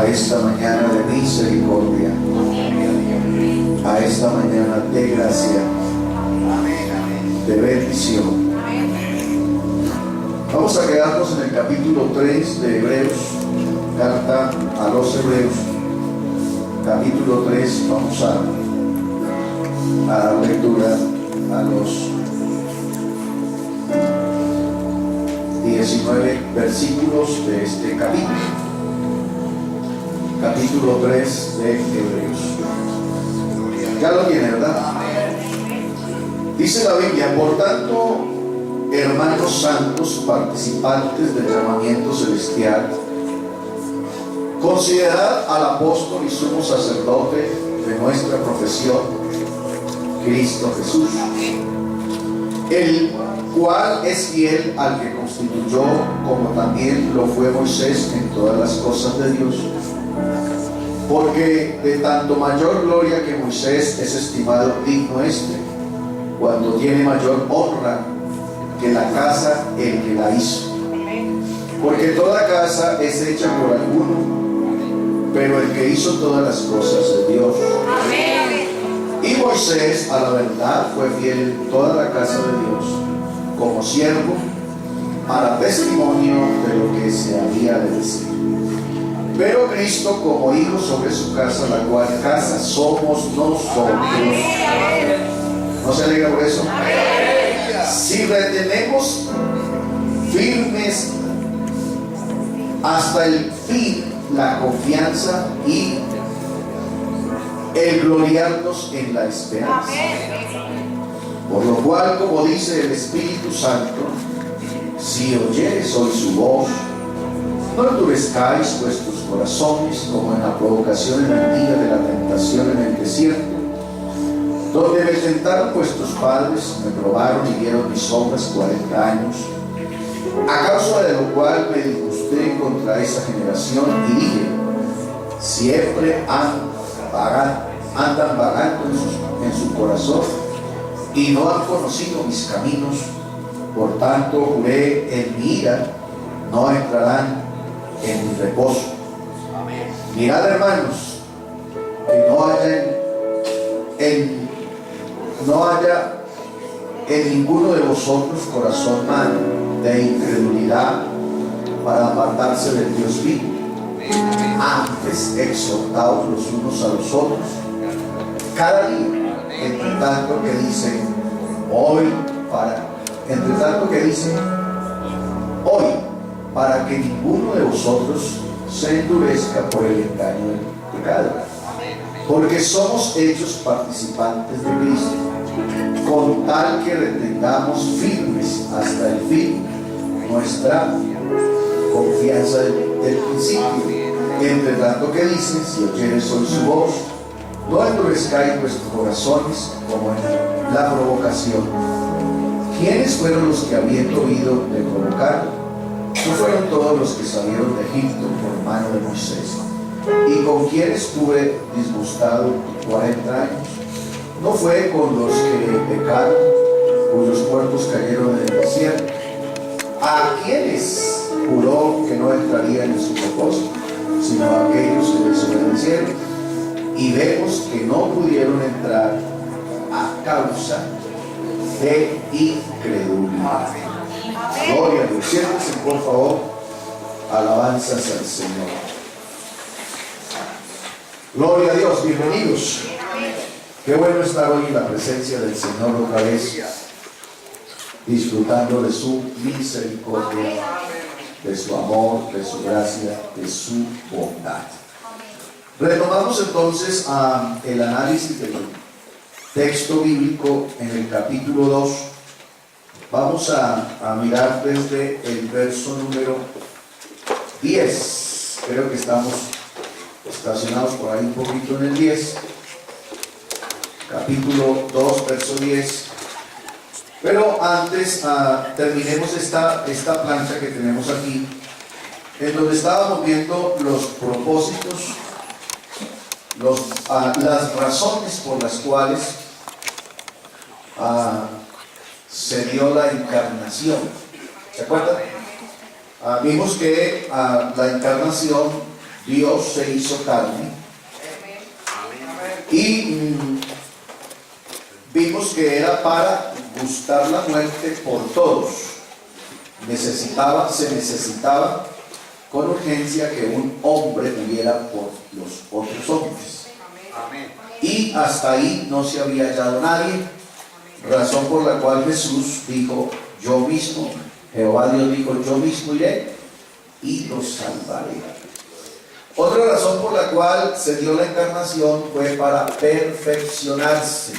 a esta mañana de misericordia, a esta mañana de gracia, de bendición. Vamos a quedarnos en el capítulo 3 de Hebreos, carta a los Hebreos, capítulo 3. Vamos a dar lectura a los 19 versículos de este capítulo. Capítulo 3 de Hebreos. Ya lo tiene, ¿verdad? Dice la Biblia: por tanto, hermanos santos, participantes del llamamiento celestial, considerad al apóstol y sumo sacerdote de nuestra profesión, Cristo Jesús, el cual es fiel al que constituyó, como también lo fue Moisés en todas las cosas de Dios. Porque de tanto mayor gloria que Moisés es estimado digno cuando tiene mayor honra que la casa el que la hizo. Porque toda casa es hecha por alguno, pero el que hizo todas las cosas es Dios. Y Moisés, a la verdad, fue fiel en toda la casa de Dios, como siervo, para testimonio de lo que se había de decir. Pero Cristo como hijo sobre su casa, la cual casa somos nosotros. ¿No se alegra por eso? Si retenemos firmes hasta el fin la confianza y el gloriarnos en la esperanza. Por lo cual, como dice el Espíritu Santo, si oyeres hoy su voz, no endurezcáis vuestros corazones como en la provocación en el día de la tentación en el desierto, donde me tentaron vuestros padres, me probaron y vieron mis obras 40 años, a causa de lo cual me disgusté contra esa generación y dije: siempre andan vagando en su corazón y no han conocido mis caminos. Por tanto juré en mi ira: no entrarán en mi reposo. Mirad, hermanos, que no haya en ninguno de vosotros corazón malo de incredulidad para apartarse del Dios vivo. Antes exhortaos los unos a los otros cada día, entre tanto que dicen hoy, para que ninguno de vosotros se endurezca por el engaño del pecado. Porque somos hechos participantes de Cristo, con tal que retengamos firmes hasta el fin nuestra confianza del principio. Entre tanto que dice: si oyeres hoy su voz, no endurezcáis vuestros corazones como en la provocación. ¿Quiénes fueron los que, habiendo oído, le provocaron? No fueron todos los que salieron de Egipto por mano de Moisés, y con quienes estuve disgustado 40 años. No fue con los que pecaron, cuyos cuerpos cayeron en el desierto, a quienes juró que no entrarían en su propósito, sino a aquellos que desobedecieron, y vemos que no pudieron entrar a causa de incredulidad. Gloria a Dios. Siéntense, por favor. Alabanzas al Señor. Gloria a Dios. Bienvenidos. Qué bueno estar hoy en la presencia del Señor otra vez, disfrutando de su misericordia, de su amor, de su gracia, de su bondad. Retomamos entonces el análisis del texto bíblico en el capítulo 2. Vamos a mirar desde el verso número 10. Creo que estamos estacionados por ahí un poquito en el 10. Capítulo 2, verso 10. Pero antes terminemos esta plancha que tenemos aquí, en donde estábamos viendo los propósitos, las razones por las cuales se dio la encarnación. ¿Se acuerdan? Vimos que la encarnación Dios se hizo carne y vimos que era para gustar la muerte por todos. Se necesitaba con urgencia que un hombre muriera por los otros hombres. Y hasta ahí no se había hallado nadie, razón por la cual Jesús dijo: yo mismo, Jehová Dios dijo: yo mismo iré y los salvaré. Otra razón por la cual se dio la encarnación fue para perfeccionarse.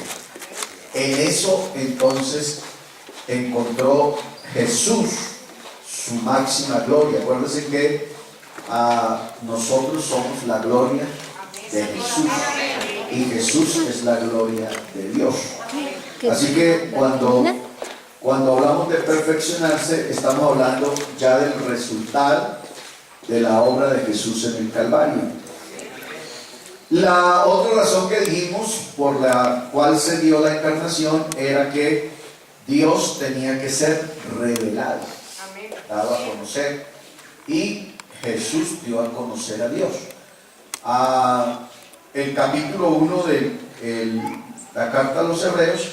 En eso entonces encontró Jesús su máxima gloria. Acuérdense que nosotros somos la gloria de Jesús y Jesús es la gloria de Dios. Así que cuando hablamos de perfeccionarse, estamos hablando ya del resultado de la obra de Jesús en el Calvario. La otra razón que dijimos por la cual se dio la encarnación era que Dios tenía que ser revelado, dado a conocer, y Jesús dio a conocer a Dios. El capítulo 1 de la carta a los Hebreos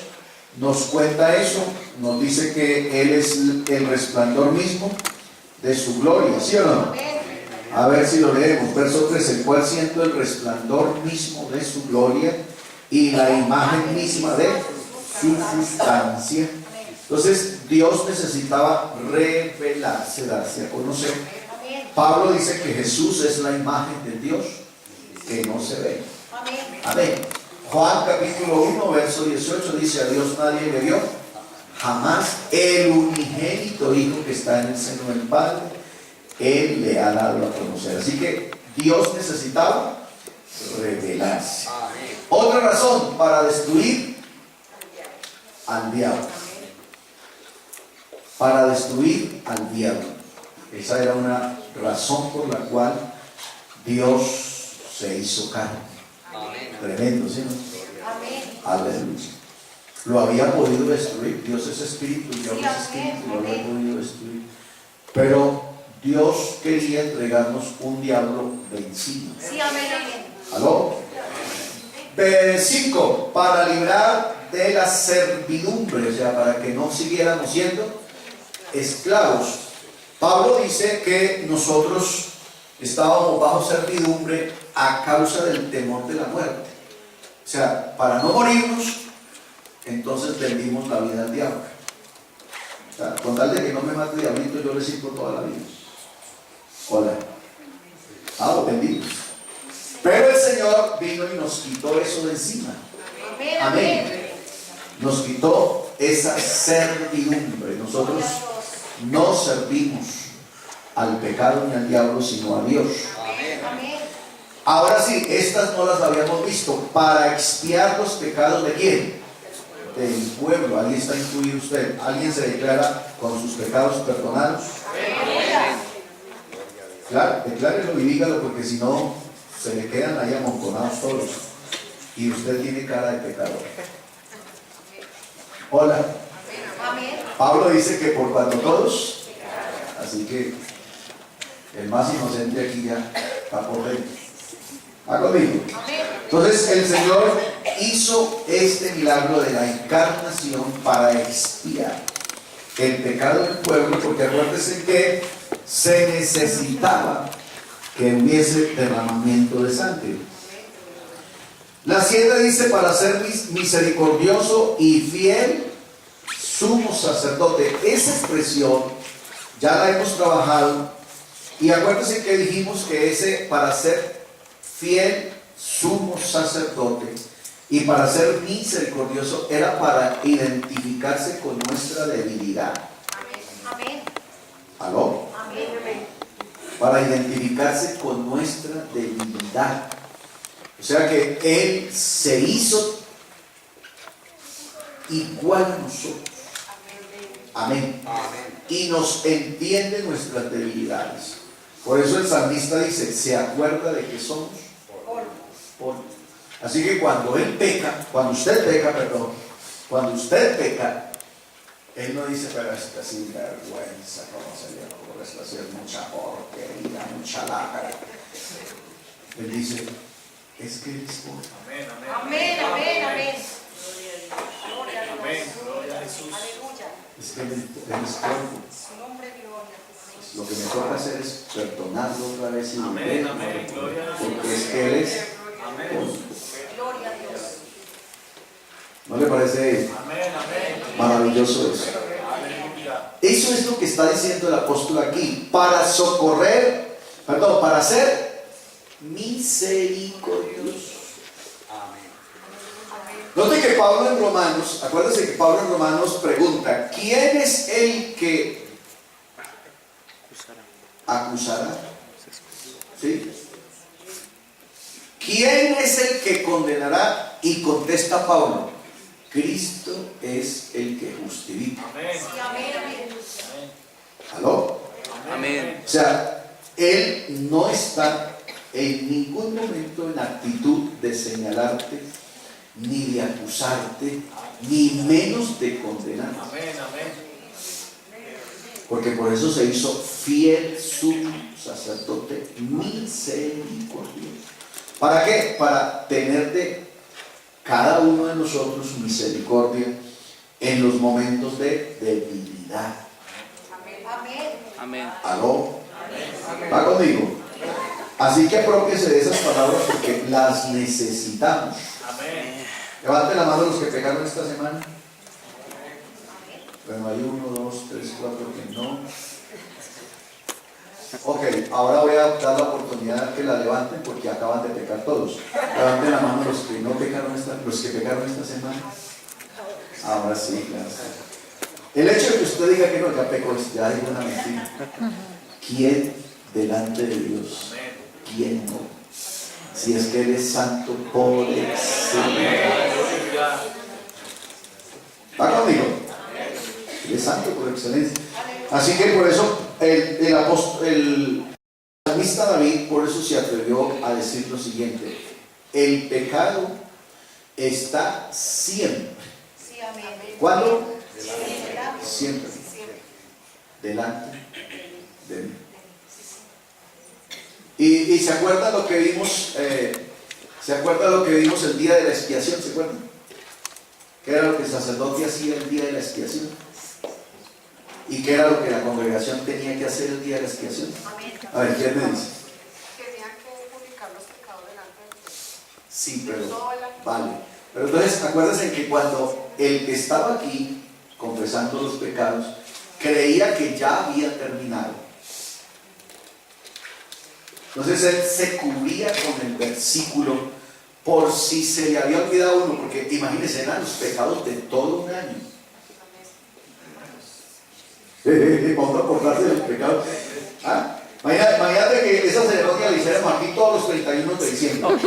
nos cuenta eso, nos dice que Él es el resplandor mismo de su gloria, ¿sí o no? A ver si lo leemos, verso 13, el cual siendo el resplandor mismo de su gloria y la imagen misma de su sustancia. Entonces Dios necesitaba revelarse, darse a conocer. Pablo dice que Jesús es la imagen de Dios que no se ve. Amén. Juan capítulo 1 verso 18 dice: a Dios nadie le dio jamás, el unigénito Hijo que está en el seno del Padre, Él le ha dado a conocer. Así que Dios necesitaba revelarse. Otra razón para destruir al diablo. Para destruir al diablo. Esa era una razón por la cual Dios se hizo carne. Tremendo, ¿sí? Aleluya. Lo había podido destruir. Dios es espíritu, Dios es espíritu, lo había podido destruir. Pero Dios quería entregarnos un diablo vencido. Sí, amén. ¿Aló? 5. Para librar de la servidumbre, o sea, para que no siguiéramos siendo esclavos. Pablo dice que nosotros estábamos bajo servidumbre a causa del temor de la muerte. O sea, para no morirnos, entonces vendimos la vida al diablo. O sea, con tal de que no me mate el diablito, yo le sirvo toda la vida. Hola. Lo vendimos. Pero el Señor vino y nos quitó eso de encima. Amén. Nos quitó esa servidumbre. Nosotros no servimos al pecado ni al diablo, sino a Dios. Ahora sí, estas no las habíamos visto. Para expiar los pecados de ¿quién? Del pueblo. Ahí está incluido usted. ¿Alguien se declara con sus pecados perdonados? Claro, declárelo y dígalo, porque si no se le quedan ahí amontonados todos y usted tiene cara de pecador. Hola. Pablo dice que por cuanto todos, así que el más inocente aquí ya está por dentro. Conmigo. Entonces el Señor hizo este milagro de la encarnación para expiar el pecado del pueblo, porque acuérdense que se necesitaba que hubiese derramamiento de sangre. La 7 dice: para ser misericordioso y fiel sumo sacerdote. Esa expresión ya la hemos trabajado, y acuérdense que dijimos que ese para ser fiel sumo sacerdote y para ser misericordioso era para identificarse con nuestra debilidad. ¿Aló? Para identificarse con nuestra debilidad. O sea que Él se hizo igual a nosotros. Amén. Y nos entiende nuestras debilidades. Por eso el salmista dice: se acuerda de que somos polvo. Así que cuando usted peca, Él no dice: pero es sin vergüenza, ¿cómo se le ocurre? Esto es mucha porquería, mucha lacra. Él dice, es que Él es bueno. Amén, amén. Amén, amén, amén. Gloria a Dios. Amén, gloria a Jesús. Aleluya. Es que Él es bueno. Su nombre, gloria. Lo que me toca hacer es perdonarlo otra vez y Amén, amén, gloria a Jesús. porque es que Él es Amén. bueno. Gloria a Dios. ¿No le parece Amén, amén. maravilloso eso? Aleluya. Eso es lo que está diciendo el apóstol aquí. Para socorrer, perdón, para ser misericordioso. Note que Pablo en Romanos, acuérdense que Pablo en Romanos pregunta, ¿quién es el que acusará? ¿Sí? ¿Quién es el que condenará? Y contesta Pablo, Cristo es el que justifica. Amén. Sí, amén, amén. ¿Aló? Amén. O sea, Él no está en ningún momento en actitud de señalarte, ni de acusarte, ni menos de condenar. Amén, amén. Porque por eso se hizo fiel sumo sacerdote misericordioso. ¿Para qué? Para tener de cada uno de nosotros misericordia en los momentos de debilidad. Amén, amén. Amén. ¿Aló? ¿Va conmigo? Así que apropiese de esas palabras porque las necesitamos. Amén. Levanten la mano los que pegaron esta semana. Bueno, hay 1, 2, 3, 4 que no. Ok, ahora voy a dar la oportunidad que la levanten porque acaban de pecar todos. Levanten la mano los que no pecaron los que pecaron esta semana. Ahora sí, claro. El hecho de que usted diga que no, ya pecó, ya dijo una mentira. ¿Quién delante de Dios? ¿Quién no? Si es que Él es santo por excelencia. Aleluya. ¿Va conmigo? Él es santo por excelencia. Así que por eso el salmista David, por eso se atrevió a decir lo siguiente: el pecado está siempre. Sí, amén. ¿Cuándo? Siempre. Siempre. Siempre. Delante de mí. Y se acuerdan lo que vimos, se acuerdan lo que vimos el día de la expiación, ¿se acuerdan? ¿Qué era lo que el sacerdote hacía el día de la expiación? ¿Y qué era lo que la congregación tenía que hacer el día de la expiación? Amén. A ver, ¿quién me dice? Tenían que publicar los pecados delante de Dios. Sí, pero vale. Pero entonces acuérdense que cuando el que estaba aquí confesando los pecados creía que ya había terminado, entonces él se cubría con el versículo por si se le había olvidado uno, porque imagínense, eran los pecados de todo un año. Vamos a acordarse de los pecados. ¿Ah? Imagínate que esa ceremonia la hiciéramos aquí todos los 31 de diciembre.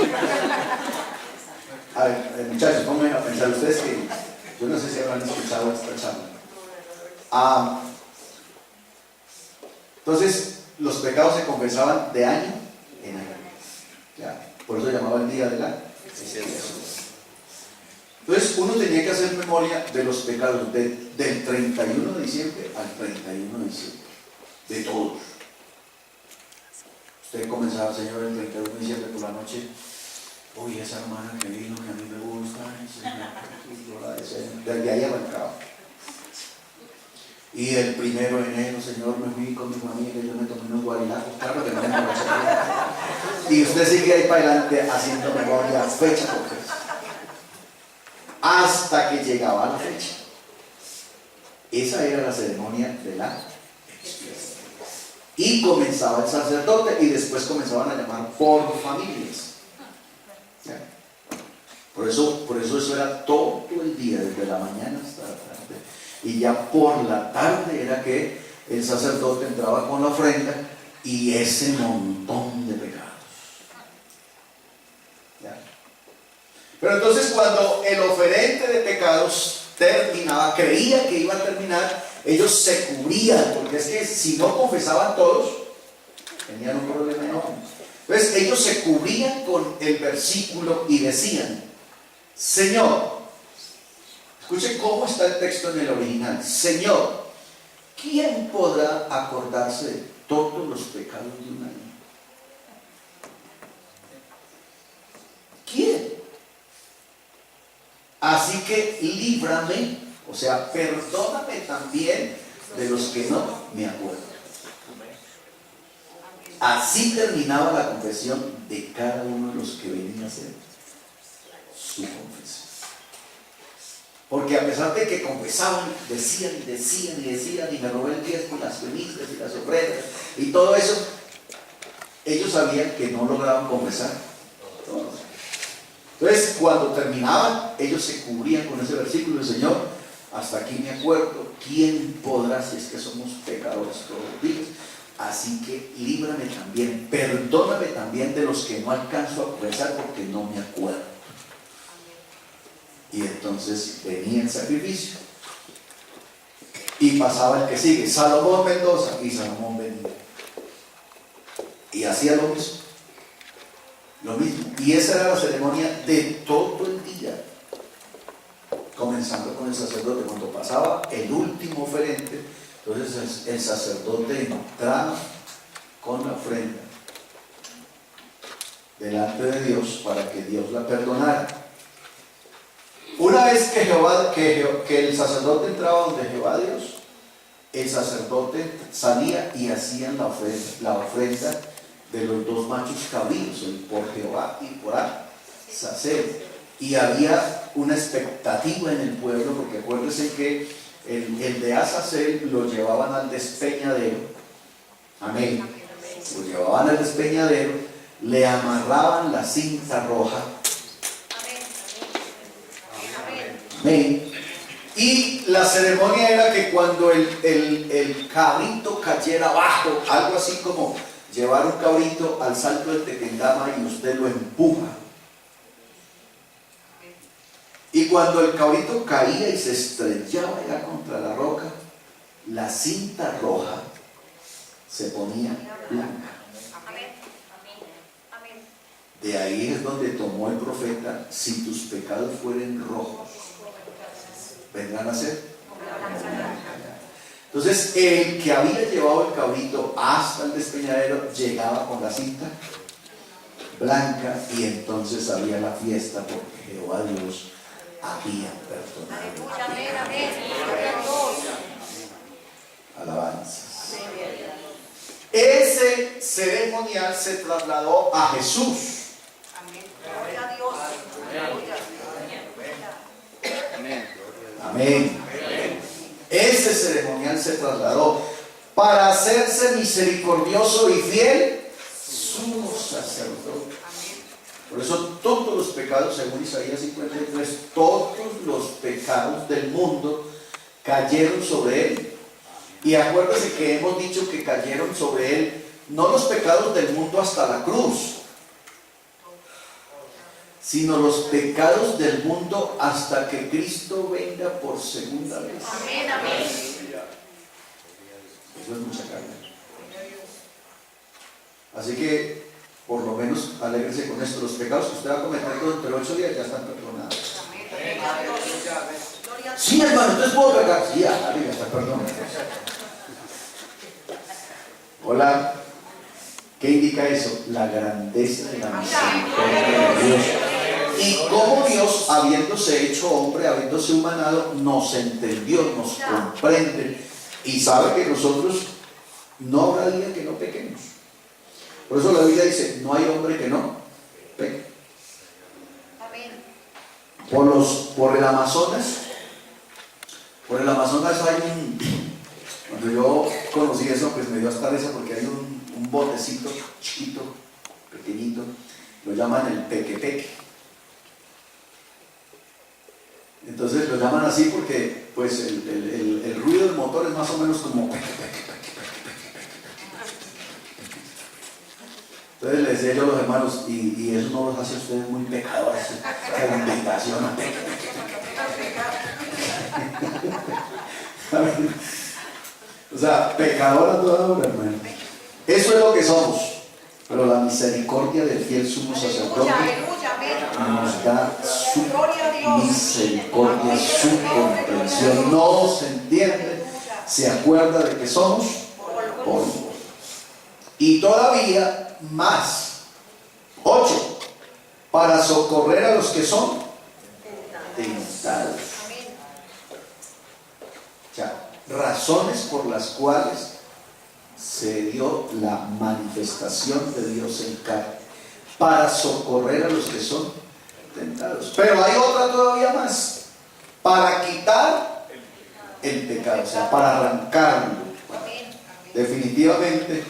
A ver, muchachos, pónganme a pensar ustedes que yo no sé si habrán escuchado esta charla. Entonces, los pecados se confesaban de año en año. Ya, por eso llamaba el día de la expiación. Entonces, uno tenía que hacer memoria de los pecados del 31 de diciembre al 31 de diciembre. De todos. Usted comenzaba, Señor, el 31 de diciembre por la noche. Uy, esa hermana que vino, que a mí me gusta. Desde ahí arrancaba. Y el 1 de enero, Señor, me fui con mi familia, yo me tomé unos guarilacos, claro que no me emborraché. Y usted sigue ahí para adelante haciendo memoria, fecha por fecha. Hasta que llegaba la fecha. Esa era la ceremonia de la expiación. Y comenzaba el sacerdote y después comenzaban a llamar por familias. ¿Ya? Por eso eso era todo el día, desde la mañana hasta la tarde. Y ya por la tarde era que el sacerdote entraba con la ofrenda y ese montón de pecados. ¿Ya? Pero entonces cuando el oferente de pecados terminaba, creía que iba a terminar, ellos se cubrían, porque es que si no confesaban todos, tenían un problema enorme. Entonces ellos se cubrían con el versículo y decían: Señor, escuchen cómo está el texto en el original. Señor, ¿quién podrá acordarse de todos los pecados de un año? que líbrame, o sea, perdóname también de los que no me acuerdo. Así terminaba la confesión de cada uno de los que venían a hacer su confesión. Porque a pesar de que confesaban, decían y me robé el diezmo y las primicias y las ofrendas y todo eso, ellos sabían que no lograban confesar. Entonces, cuando terminaban, ellos se cubrían con ese versículo del Señor: hasta aquí me acuerdo, ¿quién podrá si es que somos pecadores todos los días? Así que líbrame también, perdóname también de los que no alcanzo a confesar porque no me acuerdo. Y entonces venía el sacrificio y pasaba el que sigue, Salomón Mendoza, y Salomón venía y hacía lo mismo, y esa era la ceremonia de todo el día, comenzando con el sacerdote. Cuando pasaba el último oferente, entonces el sacerdote entraba con la ofrenda delante de Dios para que Dios la perdonara. Una vez que el sacerdote entraba donde Jehová Dios, el sacerdote salía y hacían la ofrenda de los dos machos cabríos, el por Jehová y por Azazel. Y había una expectativa en el pueblo, porque acuérdense que el de Azazel lo llevaban al despeñadero. Amén. Lo llevaban al despeñadero, le amarraban la cinta roja. Amén. Y la ceremonia era que cuando el cabrito cayera abajo, algo así como llevar un cabrito al salto del tequendama y usted lo empuja. Y cuando el cabrito caía y se estrellaba ya contra la roca, la cinta roja se ponía blanca. De ahí es donde tomó el profeta: si tus pecados fueren rojos, vendrán a ser. Entonces, el que había llevado el cabrito hasta el despeñadero llegaba con la cinta blanca, y entonces había la fiesta porque Jehová Dios había perdonado. Alabanzas. Ese ceremonial se trasladó a Jesús. Amén. Ese ceremonial se trasladó para hacerse misericordioso y fiel sumo sacerdote. Por eso todos los pecados, según Isaías 53, todos los pecados del mundo cayeron sobre él. Y acuérdense que hemos dicho que cayeron sobre él no los pecados del mundo hasta la cruz, sino los pecados del mundo hasta que Cristo venga por segunda vez. Amén, amén. Eso es mucha carga. Así que, por lo menos, alégrese con esto. Los pecados que usted va a cometer durante los 8 días ya están perdonados. Sí, hermano, entonces puedo pecar. Sí, ya está perdonado. Hola. ¿Qué indica eso? La grandeza de la misericordia de Dios. Y cómo Dios, habiéndose hecho hombre, habiéndose humanado, nos entendió, nos comprende y sabe que nosotros no habrá día que no pequemos. Por eso la Biblia dice: no hay hombre que no peque. Por el Amazonas hay un... Cuando yo conocí eso, pues me dio hasta risa, porque hay un botecito chiquito, pequeñito, lo llaman el peque-peque. Entonces lo llaman así porque pues el ruido del motor es más o menos como peque, peque, peque, peque, peque. Entonces les decía yo a los hermanos, y eso no los hace a ustedes muy pecadores, la invitación a peque, peque. O sea, pecador a toda hora, hermano. Eso es lo que somos. Pero la misericordia del fiel sumo sacerdote nos da su misericordia, su comprensión. No se entiende, se acuerda de que somos polvo. Y todavía más. 8. Para socorrer a los que son tentados. Amén. O sea, razones por las cuales se dio la manifestación de Dios en carne, para socorrer a los que son tentados. Pero hay otra todavía más, para quitar el pecado, o sea, para arrancarlo, Amén. definitivamente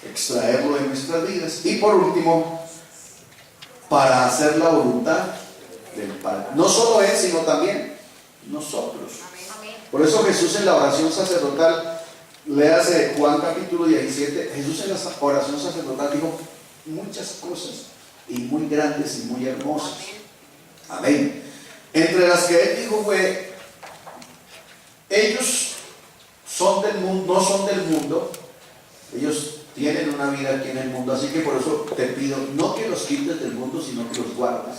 extraerlo de nuestras vidas. Y por último, para hacer la voluntad del Padre. No solo Él, sino también nosotros. Amén. Por eso Jesús en la oración sacerdotal, léase Juan capítulo 17, Jesús en la oración sacerdotal dijo muchas cosas, y muy grandes y muy hermosas. Amén. Entre las que Él dijo fue, ellos son del mundo, no son del mundo, ellos tienen una vida aquí en el mundo, así que por eso te pido, no que los quites del mundo, sino que los guardes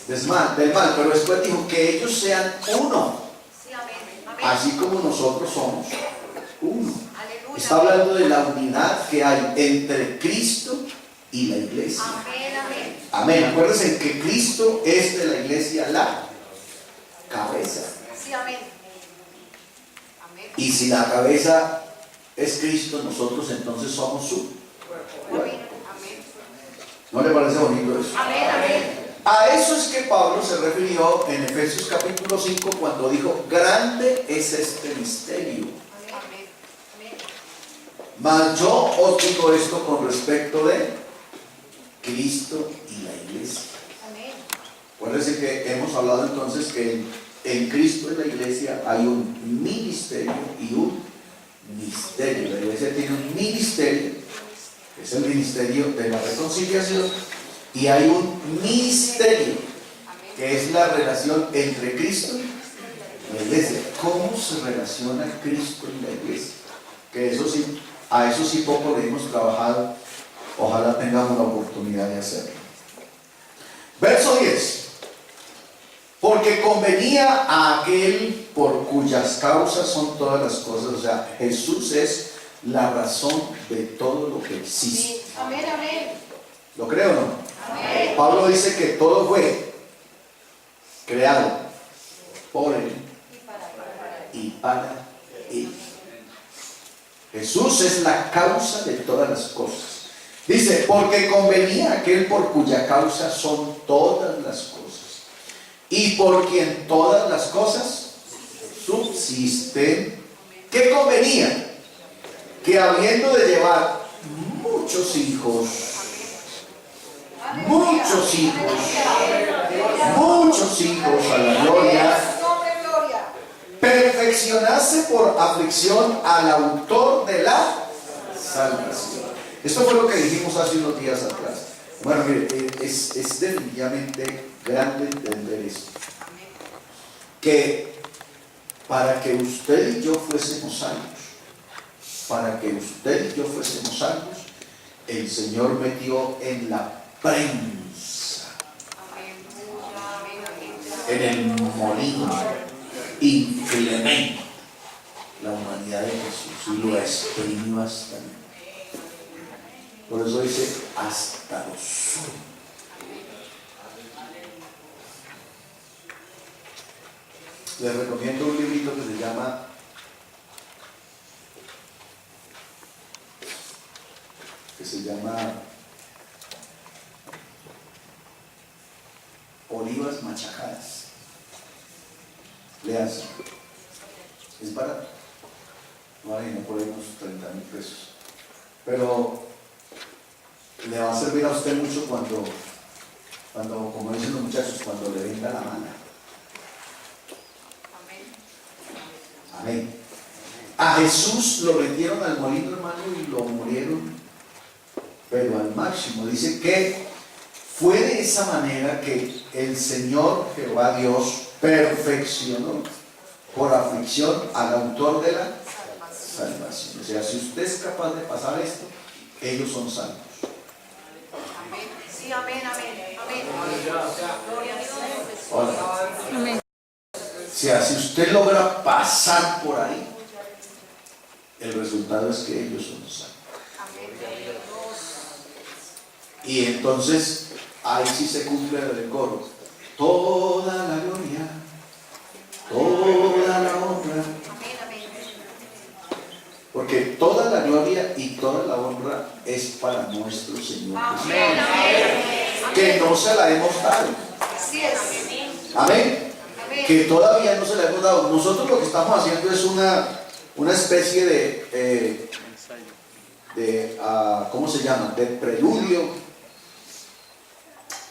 del mal, pero después dijo que ellos sean uno, Sí, amén. Amén. así como nosotros somos uno. Aleluya. Está hablando de la unidad que hay entre Cristo y la iglesia. Amén, amén. Amén. Acuérdense que Cristo es de la iglesia la cabeza. Sí, amén. Amén. Y si la cabeza es Cristo, nosotros entonces somos su cuerpo. Amén. Amén. ¿No le parece bonito eso? Amén, amén. A eso es que Pablo se refirió en Efesios capítulo 5 cuando dijo, grande es este misterio. Amén. Amén. Mas yo os digo esto con respecto de Cristo y la iglesia. Amén. Acuérdense que hemos hablado entonces que en Cristo y la iglesia hay un ministerio y un misterio. La iglesia tiene un ministerio, que es el ministerio de la reconciliación, y hay un misterio, que es la relación entre Cristo y la iglesia. ¿Cómo se relaciona Cristo y la iglesia? Que eso sí, a eso sí poco le hemos trabajado. Ojalá tengamos la oportunidad de hacerlo. Verso 10. Porque convenía a aquel por cuyas causas son todas las cosas. O sea, Jesús es la razón de todo lo que existe. Amén, amén. ¿Lo creo o no? Amén. Pablo dice que todo fue creado por Él y para Él. Jesús es la causa de todas las cosas. Dice, porque convenía aquel por cuya causa son todas las cosas, y por quien todas las cosas subsisten. ¿Qué convenía? Que habiendo de llevar muchos hijos a la gloria, perfeccionase por aflicción al autor de la salvación. Esto fue lo que dijimos hace unos días atrás. Bueno, mire, es definitivamente grande entender esto. Que para que usted y yo fuésemos salvos, el Señor metió en la prensa, en el molino inclemente, la humanidad de Jesús, y lo exprimió hasta el. Por eso dice hasta lo sumo. Les recomiendo un librito que se llama Olivas Machacadas. Léanse. Es barato. No hay, no por ahí unos 30,000 pesos. Pero le va a servir a usted mucho cuando, como dicen los muchachos, cuando le venga la gana. Amén. A Jesús lo metieron al molino, hermano, y lo murieron, pero al máximo. Dice que fue de esa manera que el Señor Jehová Dios perfeccionó por aflicción al autor de la salvación. O sea, si usted es capaz de pasar esto, ellos son salvos. Amén. Sí, amén, amén. Amén. Gloria a Dios. Ahora, Amén. o sea, si usted logra pasar por ahí, el resultado es que ellos son salvos. Amén. Y entonces ahí sí se cumple el coro. Toda la gloria toda la gloria y toda la honra es para nuestro Señor Jesús. Amén. Amén. Que no se la hemos dado. Así es. Amén. Amén. Que todavía no se la hemos dado. Nosotros lo que estamos haciendo es una especie de ¿cómo se llama? De preludio,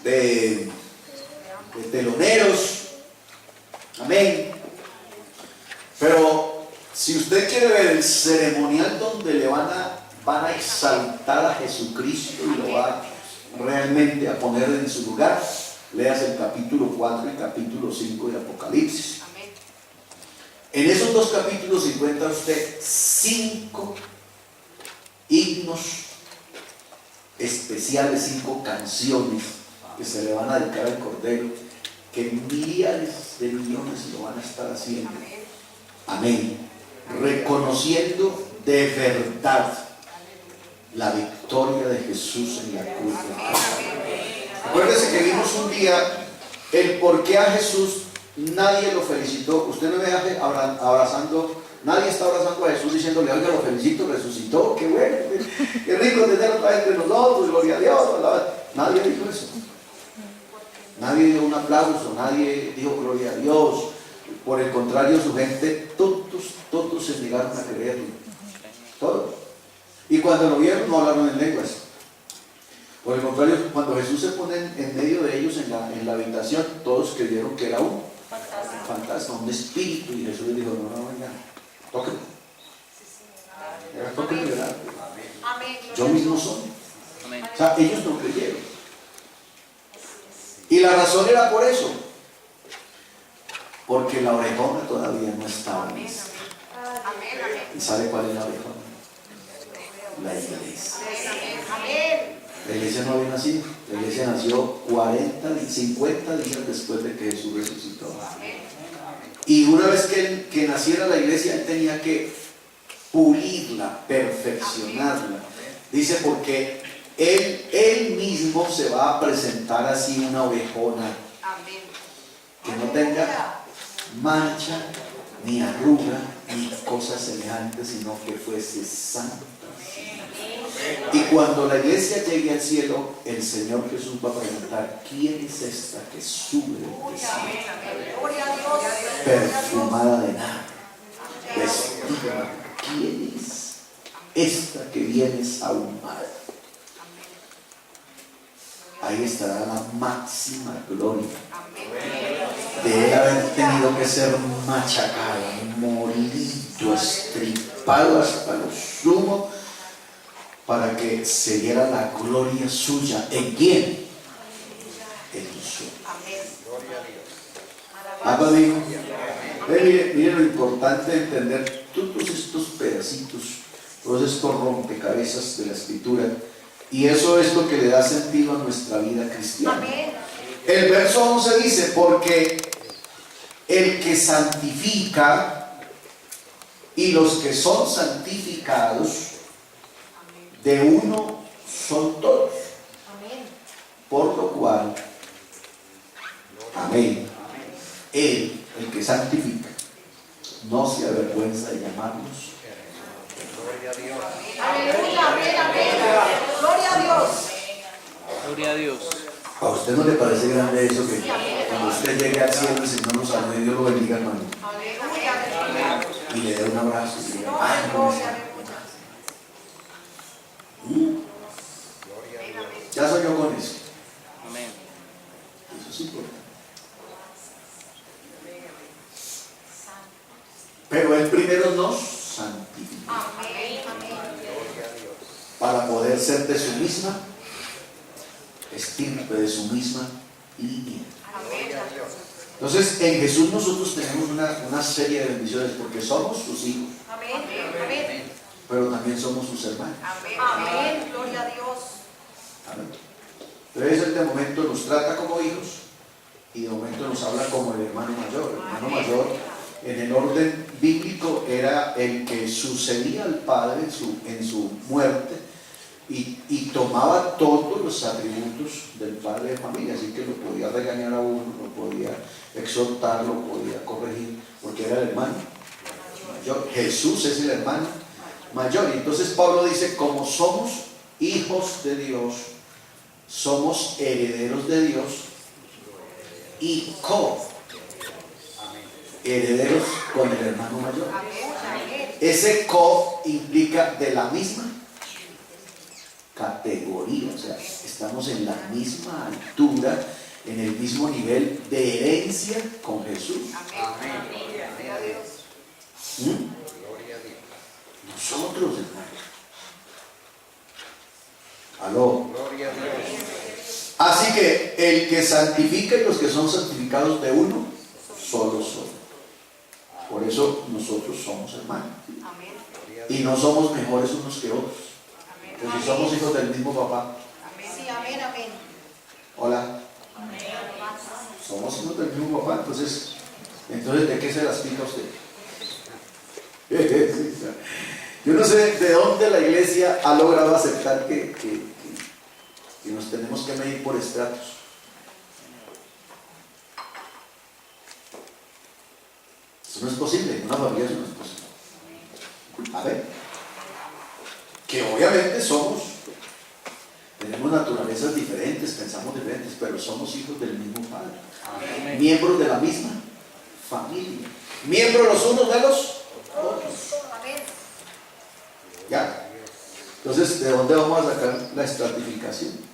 de teloneros. Amén. Pero si usted quiere ver el ceremonial donde le van a exaltar a Jesucristo y lo va realmente a poner en su lugar, leas el capítulo 4 y capítulo 5 de Apocalipsis. Amén. En esos dos capítulos encuentra usted 5 himnos especiales, 5 canciones que se le van a dedicar al Cordero, que millares de millones lo van a estar haciendo. Amén. Reconociendo de verdad la victoria de Jesús en la cruz del Calvario. Acuérdense que vimos un día el por qué a Jesús nadie lo felicitó. Usted me ve abrazando, nadie está abrazando a Jesús diciéndole, oiga, lo felicito, resucitó, qué bueno, qué rico tener otra vez entre nosotros, gloria a Dios. Nadie dijo eso. Nadie dio un aplauso, nadie dijo gloria a Dios. Por el contrario, su gente, todos se negaron a creerlo. Todos. Y cuando lo vieron, no hablaron en lenguas. Por el contrario, cuando Jesús se pone en medio de ellos en la habitación, todos creyeron que era un fantasma, un espíritu. Y Jesús les dijo, no, venga, tóquenme. Tóquenme, ¿verdad? Yo mismo soy. O sea, ellos no creyeron. Y la razón era por eso. Porque la orejona todavía no estaba lista. ¿Y sabe cuál es la orejona? La iglesia. La iglesia no había nacido. La iglesia nació 50 días después de que Jesús resucitó. Y una vez que naciera la iglesia, él tenía que pulirla, perfeccionarla. Dice, porque él mismo se va a presentar así una ovejona que no tenga mancha, ni arruga, ni cosas semejantes, sino que fuese santa. Y cuando la iglesia llegue al cielo, el Señor Jesús va a preguntar, ¿quién es esta que sube del cielo? Perfumada de nada, vestida. ¿Quién es esta que vienes ahumada? Ahí estará la máxima gloria de él haber tenido que ser machacado, molido, estripado hasta lo sumo, para que se diera la gloria suya. ¿En quién? En Jesús. Abba dijo, mire lo importante de entender todos estos pedacitos, todos estos rompecabezas de la Escritura, y eso es lo que le da sentido a nuestra vida cristiana. El verso 11 dice, porque el que santifica y los que son santificados, de uno son todos. Por lo cual, amén, él, el que santifica, no se avergüenza de llamarnos. Aleluya, amén, amén. Gloria a Dios. Gloria a Dios. ¿A usted no le parece grande eso que cuando usted llegue al cielo el Señor nos salude y Dios lo bendiga, hermano? Aleluya. Y le dé un abrazo y le diga, ay, no, ya soy yo con eso. Amén. Eso es importante. Pero Él primero nos santifica para poder ser de su misma estirpe, de su misma línea. Entonces, en Jesús nosotros tenemos una serie de bendiciones porque somos sus hijos, pero también somos sus hermanos. Amén. Gloria a Dios. Amén. Entonces Él de momento nos trata como hijos y de momento nos habla como el hermano mayor. El hermano mayor, en el orden bíblico, era el que sucedía al padre en su muerte y tomaba todos los atributos del padre de familia, así que lo podía regañar a uno, lo podía exhortar, lo podía corregir, porque era el hermano mayor. Jesús es el hermano mayor. Y entonces Pablo dice, como somos hijos de Dios, somos herederos de Dios y herederos con el hermano mayor. Ese implica de la misma categoría, o sea, estamos en la misma altura, en el mismo nivel de herencia con Jesús. Nosotros, hermanos. Aló. Así que el que santifica y los que son santificados de uno, solo son. Por eso nosotros somos hermanos. Y no somos mejores unos que otros. Porque somos hijos del mismo papá. Sí, amén, amén. Hola. Somos hijos del mismo papá. Entonces ¿de qué se las pica usted? Yo no sé de dónde la iglesia ha logrado aceptar que nos tenemos que medir por estratos. Eso no es posible, en una familia eso no es posible. A ver, que obviamente tenemos naturalezas diferentes, pensamos diferentes, pero somos hijos del mismo Padre. Amén. Miembros de la misma familia, miembros los unos de los otros. Ya. Entonces, ¿de dónde vamos a sacar la estratificación?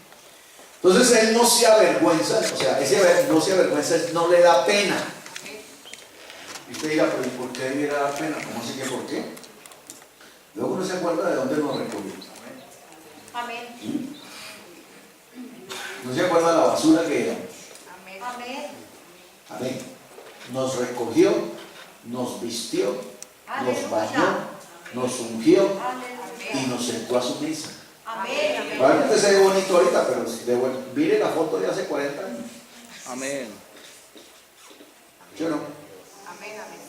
Entonces, él no se avergüenza, o sea, ese no se avergüenza, no le da pena. Y usted dirá, pero ¿por qué debiera dar pena? ¿Cómo así que por qué? Luego uno se acuerda de dónde nos recogió. Amén. No se acuerda de la basura que éramos. Amén. Amén. Nos recogió, nos vistió, nos bañó, nos ungió y nos sentó a su mesa. Amén. Probablemente se ve bonito ahorita, pero mire la foto de hace 40 años. Amén. ¿Yo no? Amén, amén.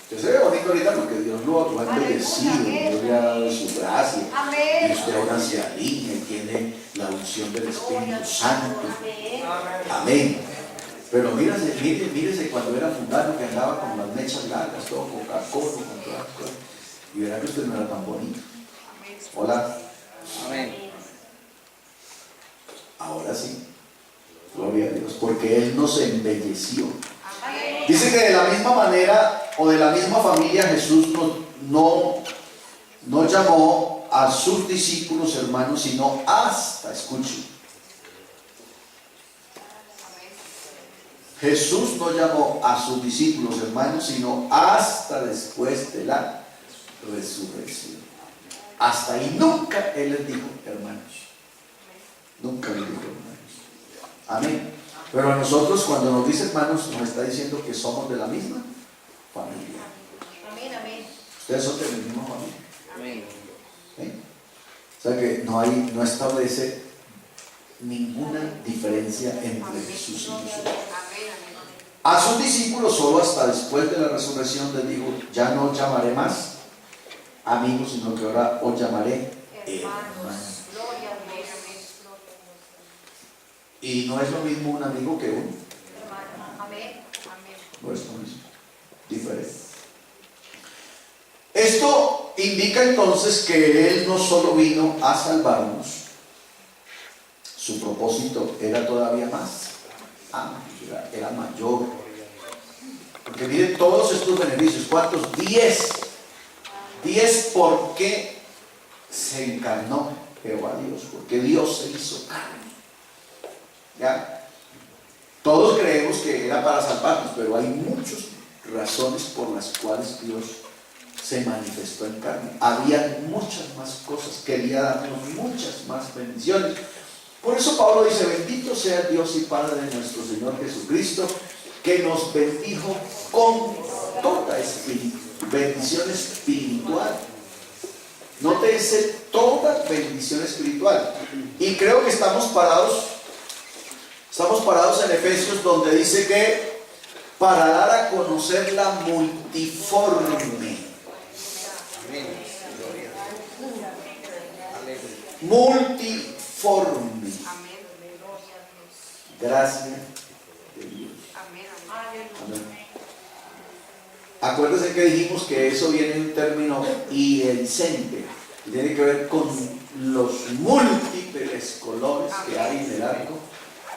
Usted se ve bonito ahorita porque Dios lo ha embellecido, Dios le ha dado su gracia. Amén. Y usted ahora se alinea y tiene la unción del Espíritu Santo. Amén. Pero mírese cuando era mundano que andaba con las mechas largas, todo con Coca-Cola, con todas las cosas. Y verá que usted no era tan bonito. Hola. Amén. Ahora sí. Gloria a Dios. Porque Él nos embelleció. Dice que de la misma manera o de la misma familia Jesús no llamó a sus discípulos hermanos, sino hasta, escuchen, Jesús no llamó a sus discípulos hermanos, sino hasta después de la resurrección. Hasta ahí nunca Él les dijo hermanos. Nunca les dijo hermanos. Amén. Pero a nosotros cuando nos dice hermanos nos está diciendo que somos de la misma familia. Amén, amén. Ustedes son de la misma familia. Amén. ¿Sí? O sea que no establece ninguna diferencia entre Jesús y nosotros. A sus discípulos solo hasta después de la resurrección les dijo, ya no os llamaré más amigos, sino que ahora os llamaré hermanos. Y no es lo mismo un amigo que un Amén. no es lo mismo, diferente. Esto indica entonces que Él no solo vino a salvarnos, su propósito era todavía más amplio, era mayor. Porque miren todos estos beneficios, ¿cuántos? 10. 10 porque se encarnó Jehová Dios, porque Dios se hizo carne. ¿Ya? Todos creemos que era para salvarnos, pero hay muchas razones por las cuales Dios se manifestó en carne. Había muchas más cosas, quería darnos muchas más bendiciones. Por eso Pablo dice, bendito sea Dios y Padre de nuestro Señor Jesucristo, que nos bendijo con toda bendición espiritual. Nótese, toda bendición espiritual. Y creo que estamos parados en Efesios, donde dice que para dar a conocer la multiforme, multiforme gracia de Dios. Amén. ¿A acuérdense que dijimos que eso viene de un término iridiscente, que tiene que ver con los múltiples colores que hay en el arco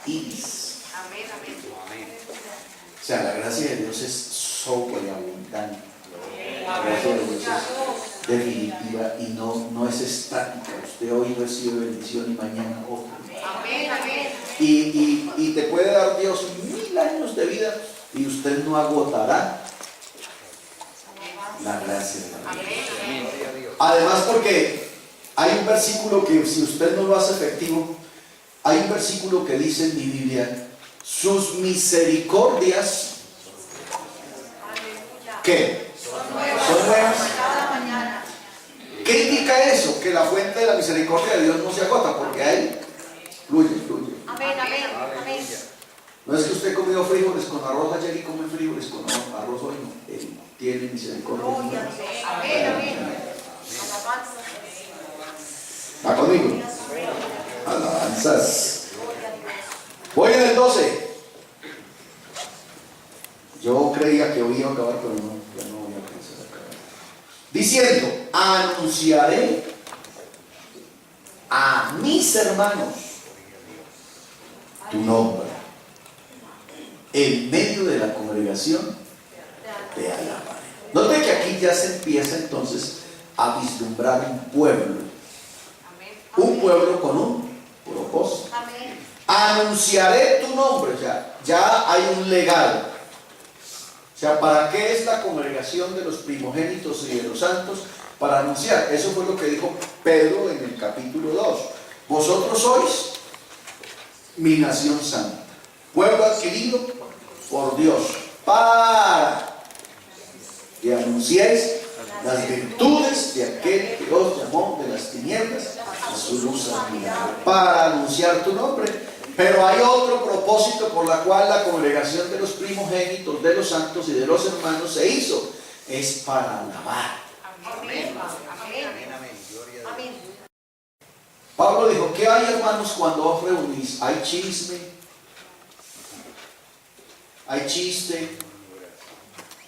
iris. Amén, amén. O sea, la gracia de Dios es sobreabundante. La gracia de Dios es definitiva y no es estática. Usted hoy recibe bendición y mañana otra. Amén, amén. Y te puede dar Dios 1000 años de vida y usted no agotará la gracia de la vida. Además, porque hay un versículo que si usted no lo hace efectivo, hay un versículo que dice en mi Biblia: sus misericordias, ¿qué? Son nuevas. Cada mañana. ¿Qué indica eso? Que la fuente de la misericordia de Dios no se agota, porque ahí fluye. Amén, amén, amén. No es que usted comió frijoles con arroz ayer y come frijoles con arroz hoy, no. Él tiene misericordia. Gloria a Dios. Amén, amén. Alabanza. ¿Está conmigo? Alabanzas. Voy en el 12. Yo creía que hoy iba a acabar, pero no, ya no voy a alcanzar a acabar. Diciendo: anunciaré a mis hermanos tu nombre. En medio de la congregación te alabaré. Note que aquí ya se empieza entonces a vislumbrar un pueblo. Un pueblo con un propósito. Amén. Anunciaré tu nombre. O sea, ya hay un legado. O sea, ¿para qué es la congregación de los primogénitos y de los santos? Para anunciar. Eso fue lo que dijo Pedro en el capítulo 2. Vosotros sois mi nación santa, pueblo adquirido por Dios, para que anunciéis las virtudes de aquel que os llamó de las tinieblas a su luz admirable. Para anunciar tu nombre. Pero hay otro propósito por la cual la congregación de los primogénitos, de los santos y de los hermanos se hizo. Es para alabar. Amén. Amén. Amén. Pablo dijo: ¿qué hay, hermanos, cuando os reunís? ¿Hay chisme? ¿Hay chiste?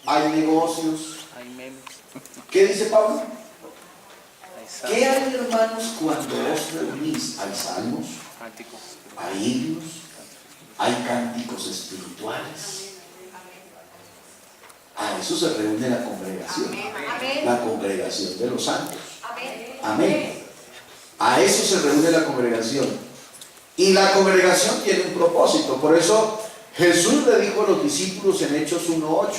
¿Hay negocios? Hay memes. ¿Qué dice Pablo? Hay ¿Qué hay, hermanos, cuando os reunís? ¿Hay salmos? cánticos. ¿Hay himnos? ¿Hay cánticos espirituales? A eso se reúne la congregación. Amén. La congregación de los santos. Amén. Amén. A eso se reúne la congregación. Y la congregación tiene un propósito. Por eso Jesús le dijo a los discípulos en Hechos 1:8: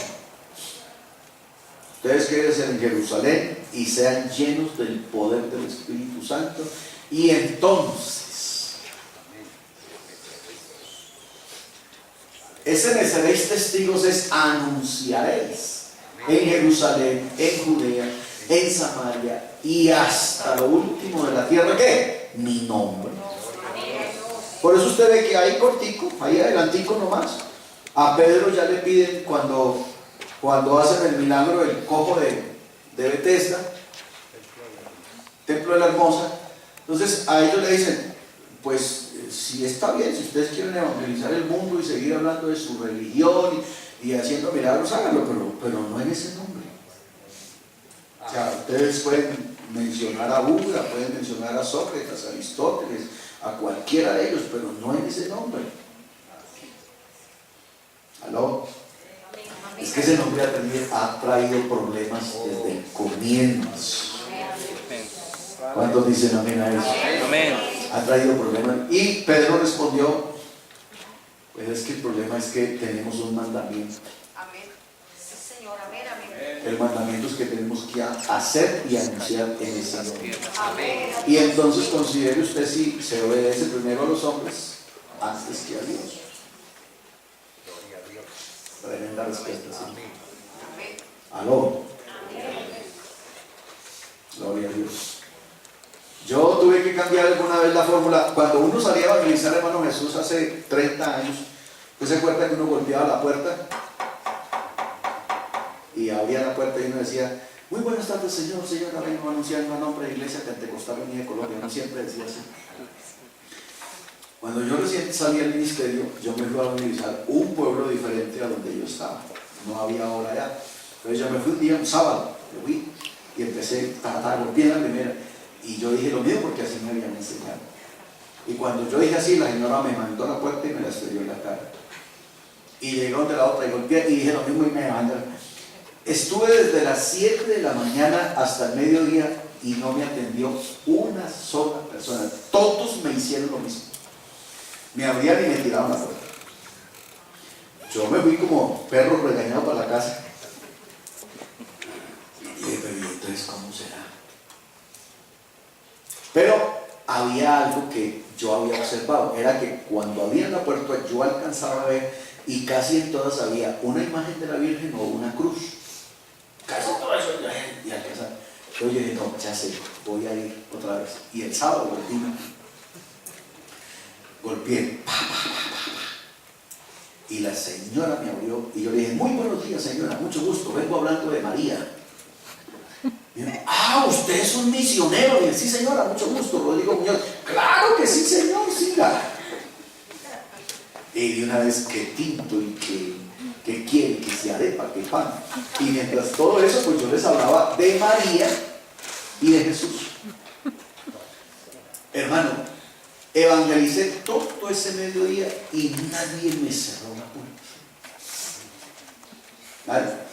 ustedes quédense en Jerusalén y sean llenos del poder del Espíritu Santo. Y entonces, ese me seréis testigos es anunciaréis en Jerusalén, en Judea, en Samaria y hasta lo último de la tierra. ¿Qué? Mi nombre. Por eso usted ve que ahí cortico, ahí adelantico nomás, a Pedro ya le piden cuando hacen el milagro del cojo de Betesda, Templo de la Hermosa. Entonces a ellos le dicen: pues si está bien, si ustedes quieren evangelizar el mundo y seguir hablando de su religión y haciendo milagros, háganlo, pero no en ese nombre. O sea, ustedes pueden mencionar a Buda, pueden mencionar a Sócrates, a Aristóteles, a cualquiera de ellos, pero no en ese nombre. ¿Aló? Es que ese nombre ha traído problemas desde el comienzo. ¿Cuántos dicen amén a eso? Amén. Ha traído problemas. Y Pedro respondió: pues es que el problema es que tenemos un mandamiento. Amén. Sí, Señor. Amén. Amén. El mandamiento es que tenemos que hacer y anunciar en ese nombre. Amén. Y entonces considere usted si se obedece primero a los hombres antes que a Dios. Tremenda respuesta, ¿sí? Amén. Aló. Gloria a Dios. Yo tuve que cambiar alguna vez la fórmula. Cuando uno salía a evangelizar, hermano Jesús, hace 30 años, ¿usted se acuerda que uno golpeaba la puerta? Y abría la puerta y uno decía: muy buenas tardes, señora, vengo a anunciar en nombre de la Iglesia Pentecostal Unida de Colombia. Uno siempre decía así. Cuando yo recién salí al ministerio, yo me fui a evangelizar un pueblo diferente a donde yo estaba. No había hora allá. Entonces yo me fui un día, un sábado, me fui y empecé, golpeé la primera. Y yo dije lo mismo porque así me habían enseñado. Y cuando yo dije así, la señora me mandó a la puerta y me la estrelló en la cara. Y llegué donde la otra y golpeé y dije lo mismo y me mandó. Estuve desde las 7 de la mañana hasta el mediodía y no me atendió una sola persona. Todos me hicieron lo mismo. Me abrían y me tiraron la puerta. Yo me fui como perro regañado para la casa. Y dije, pero entonces, ¿cómo será? Pero había algo que yo había observado. Era que cuando abrían la puerta yo alcanzaba a ver y casi en todas había una imagen de la Virgen o una cruz. Casi todo eso y alcanzaba. Entonces yo dije, no, ya sé, voy a ir otra vez. Y el sábado golpeé. Y la señora me abrió y yo le dije, muy buenos días señora, mucho gusto, vengo hablando de María. Y yo, usted es un misionero. Y yo, sí señora, mucho gusto, Rodrigo Muñoz. Claro que sí señor, siga. Y de una vez que tinto y que quiere, que se arepa, que pan. Y mientras todo eso, pues yo les hablaba de María y de Jesús. Hermano, evangelicé todo ese mediodía y nadie me cerró la puerta. Nadie.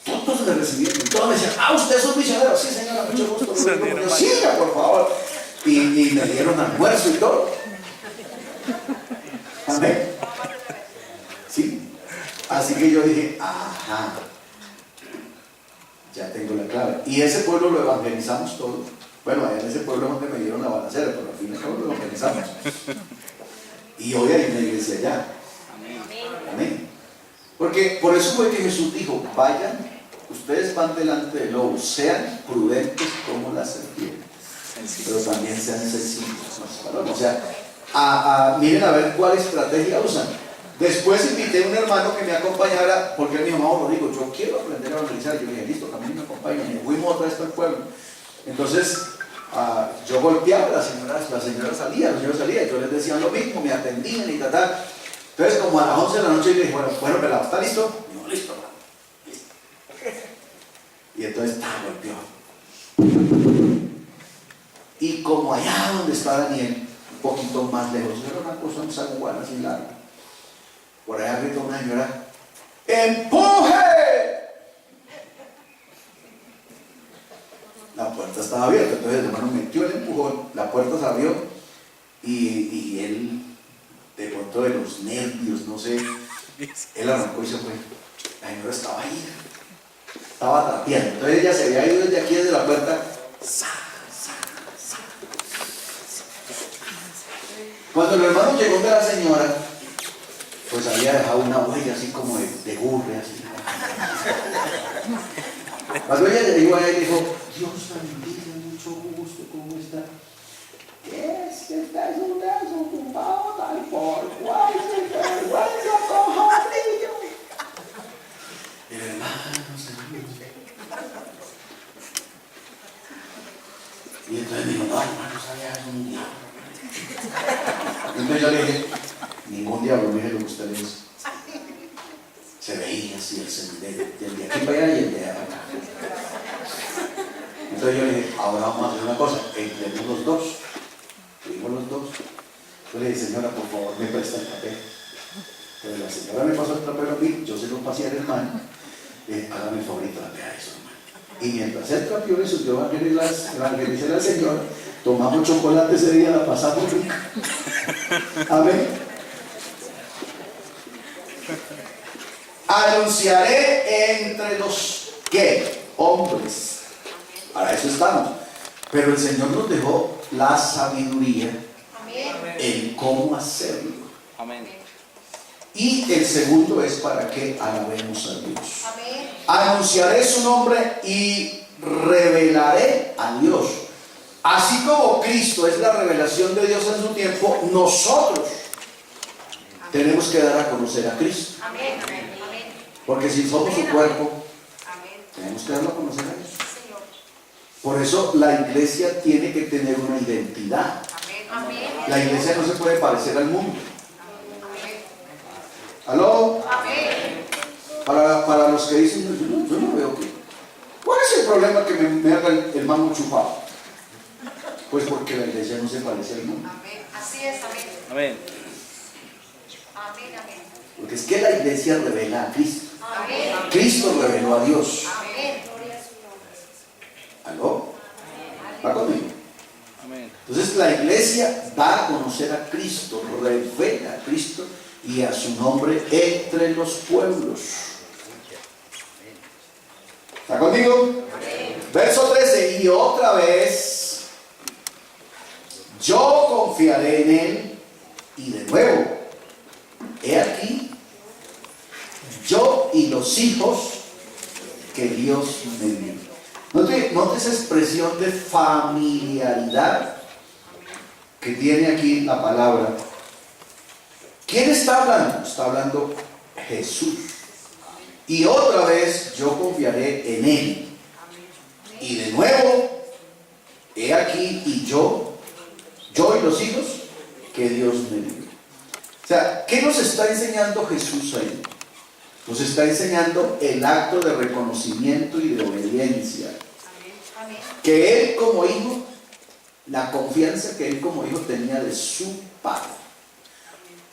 Todos me recibieron, todos me decían, usted es un misionero. Sí señora, mucho gusto. Siga por favor. Y me dieron almuerzo y todo. Amén. Sí. Así que yo dije, ya tengo la clave. Y ese pueblo lo evangelizamos todo. Bueno, allá en ese pueblo es donde me dieron la balacera, pero al fin y al cabo lo evangelizamos. Y hoy hay una iglesia allá. Amén. Porque por eso fue que Jesús dijo, vayan, ustedes van delante del lobo, sean prudentes como las serpientes, pero también sean sencillos. O sea, miren a ver cuál estrategia usan. Después invité a un hermano que me acompañara, porque él me dijo, Rodrigo, yo quiero aprender a evangelizar. Yo le dije, listo, también me acompaña. Y fuimos otra vez para el pueblo. Entonces, yo golpeaba, la señora salía, yo les decía lo mismo, me atendían y tal. Entonces, como a las 11 de la noche, yo le dije, bueno, pelado, ¿está listo? No, listo. Y entonces, golpeó. Y como allá donde está Daniel, un poquito más lejos, era una cosa, un saguán así largo. Por allá gritó una señora, ¡empuje! La puerta estaba abierta, entonces el hermano metió el empujón, la puerta se abrió y él, de pronto de los nervios, no sé, él arrancó y se fue. La señora estaba ahí, estaba trapeando. Entonces ella se había ido desde aquí, desde la puerta. Cuando el hermano llegó de la señora, pues había dejado una huella así como de burre, así. Cuando ella llegó allá y dijo, Dios la bendiga, mucho gusto, ¿cómo está? Es que estás un desocupado tal por cual se vergüenza cojadillo. El hermano se rió. Y entonces me dijo, no, hermano, sabía un diablo. Entonces yo le dije, ningún diablo, mire lo que usted le dice. Se veía así el sendero, del de aquí para allá y el de allá para acá. Entonces yo le dije, ahora vamos a hacer una cosa, empleemos los dos. Fuimos los dos. Yo le dije, señora, por favor, me presta el papel. Entonces la señora me pasó el papel a mí, yo se lo pasé al hermano. Le dije, hágame el favor y trapea eso, hermano. Y mientras él trapeó eso, yo evangelicé a la señora, tomamos chocolate ese día, la pasamos rica. Amén. Anunciaré entre los ¿qué? Hombres. Para eso estamos. Pero el Señor nos dejó la sabiduría en cómo hacerlo. Amén. Y el segundo es para que alabemos a Dios. Amén. Anunciaré su nombre y revelaré a Dios. Así como Cristo es la revelación de Dios en su tiempo, nosotros tenemos que dar a conocer a Cristo. Amén. Porque si somos su cuerpo, tenemos que darlo a conocer a Dios. Por eso la iglesia tiene que tener una identidad. Amén. La iglesia no se puede parecer al mundo. ¿Aló? Amén. Para los que dicen, yo no veo que. ¿Cuál es el problema que me haga el mango chupado? Pues porque la iglesia no se parece al mundo. Amén. Así es, amén. Amén. Amén, amén. Porque es que la iglesia revela a Cristo. Amén. Cristo reveló a Dios. Amén. ¿Aló? ¿Va conmigo? Amén. Entonces la iglesia da a conocer a Cristo, revela a Cristo y a su nombre entre los pueblos. ¿Está conmigo? Verso 13, y otra vez, yo confiaré en él, y de nuevo, he aquí, yo y los hijos que Dios me dio. Note esa expresión de familiaridad que tiene aquí la palabra. ¿Quién está hablando? Está hablando Jesús. Y otra vez yo confiaré en él. Y de nuevo, he aquí y yo y los hijos que Dios me dio. O sea, ¿qué nos está enseñando Jesús ahí? Nos está enseñando el acto de reconocimiento y de obediencia. Que él como hijo, la confianza que él como hijo tenía de su padre,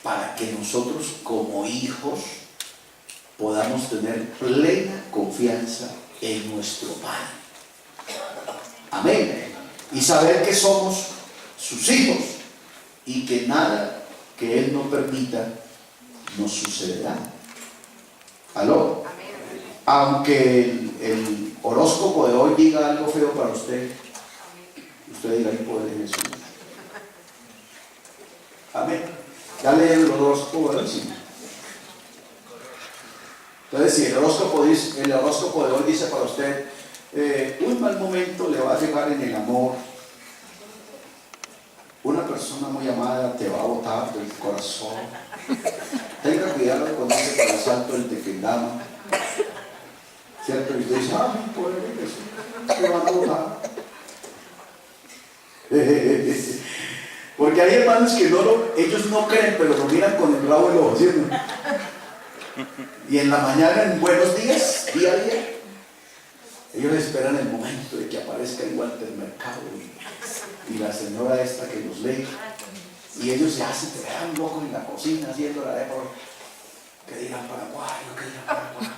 para que nosotros como hijos podamos tener plena confianza en nuestro Padre. Amén. Y saber que somos sus hijos y que nada que Él no permita nos sucederá. ¿Aló? Aunque el horóscopo de hoy diga algo feo para usted, usted diga el poder de Jesús. Amén. Ya lee el horóscopo de hoy. Entonces, si el horóscopo de hoy dice para usted, un mal momento le va a llegar en el amor, una persona muy amada te va a botar del corazón, tenga cuidado cuando dice para el salto del tequendama, ¿cierto? Y usted dice, por eso, te van a botar. Porque hay hermanos que ellos no creen, pero lo miran con el rabo del ojo, ¿cierto? Y en la mañana, en buenos días, día a día, ellos esperan el momento de que aparezca el Walter Mercado y la señora esta que los lee, y ellos se hacen un loco en la cocina haciendo la de que digan paraguayo, que digan paraguayo.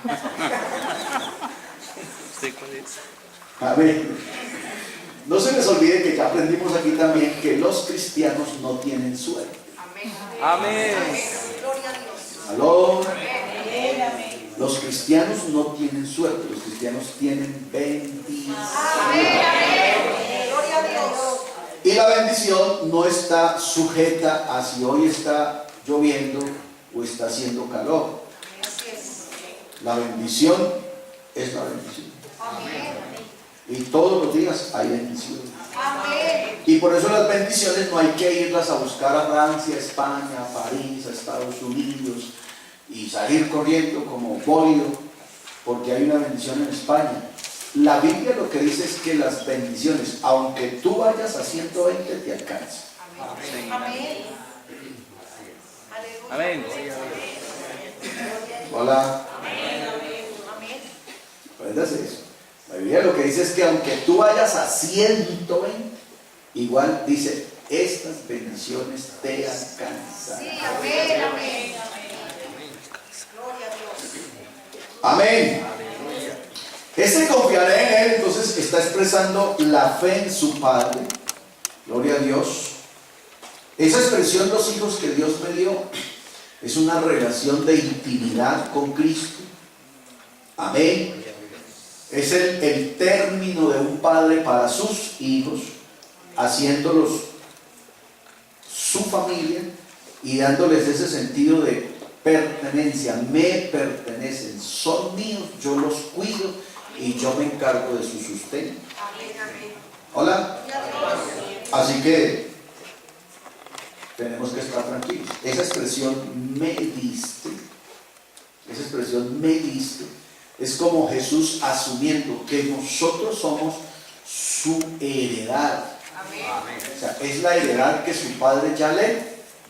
¿Usted cuál es? Amén. No se les olvide que ya aprendimos aquí también que los cristianos no tienen suerte. Amén. Amén. Gloria a Dios. ¿Aló? Amén. Los cristianos no tienen suerte, los cristianos tienen bendición. Amén. Gloria a Dios. Y la bendición no está sujeta a si hoy está lloviendo o está haciendo calor. Así es. La bendición es la bendición. Amén. Y todos los días hay bendición. Amén. Y por eso las bendiciones no hay que irlas a buscar a Francia, a España, a París, a Estados Unidos y salir corriendo como polio porque hay una bendición en España. La Biblia lo que dice es que las bendiciones, aunque tú vayas a 120, te alcanzan. Amén. Amén. Aleluya. Amén. Hola. Amén. Apréndase eso. La Biblia lo que dice es que aunque tú vayas a 120, igual dice, estas bendiciones te alcanzan. Sí, amén, amén. Gloria a Dios. Amén. Ese confiaré en Él, entonces está expresando la fe en su Padre. Gloria a Dios. Esa expresión, los hijos que Dios me dio, es una relación de intimidad con Cristo. Amén. Es el término de un padre para sus hijos, haciéndolos su familia y dándoles ese sentido de pertenencia. Me pertenecen, son míos, yo los cuido y yo me encargo de su sustento. Amén, amén. Hola. Gloria a Dios. Así que tenemos que estar tranquilos. Esa expresión me diste, es como Jesús asumiendo que nosotros somos su heredad. Amén. O sea, es la heredad que su padre ya le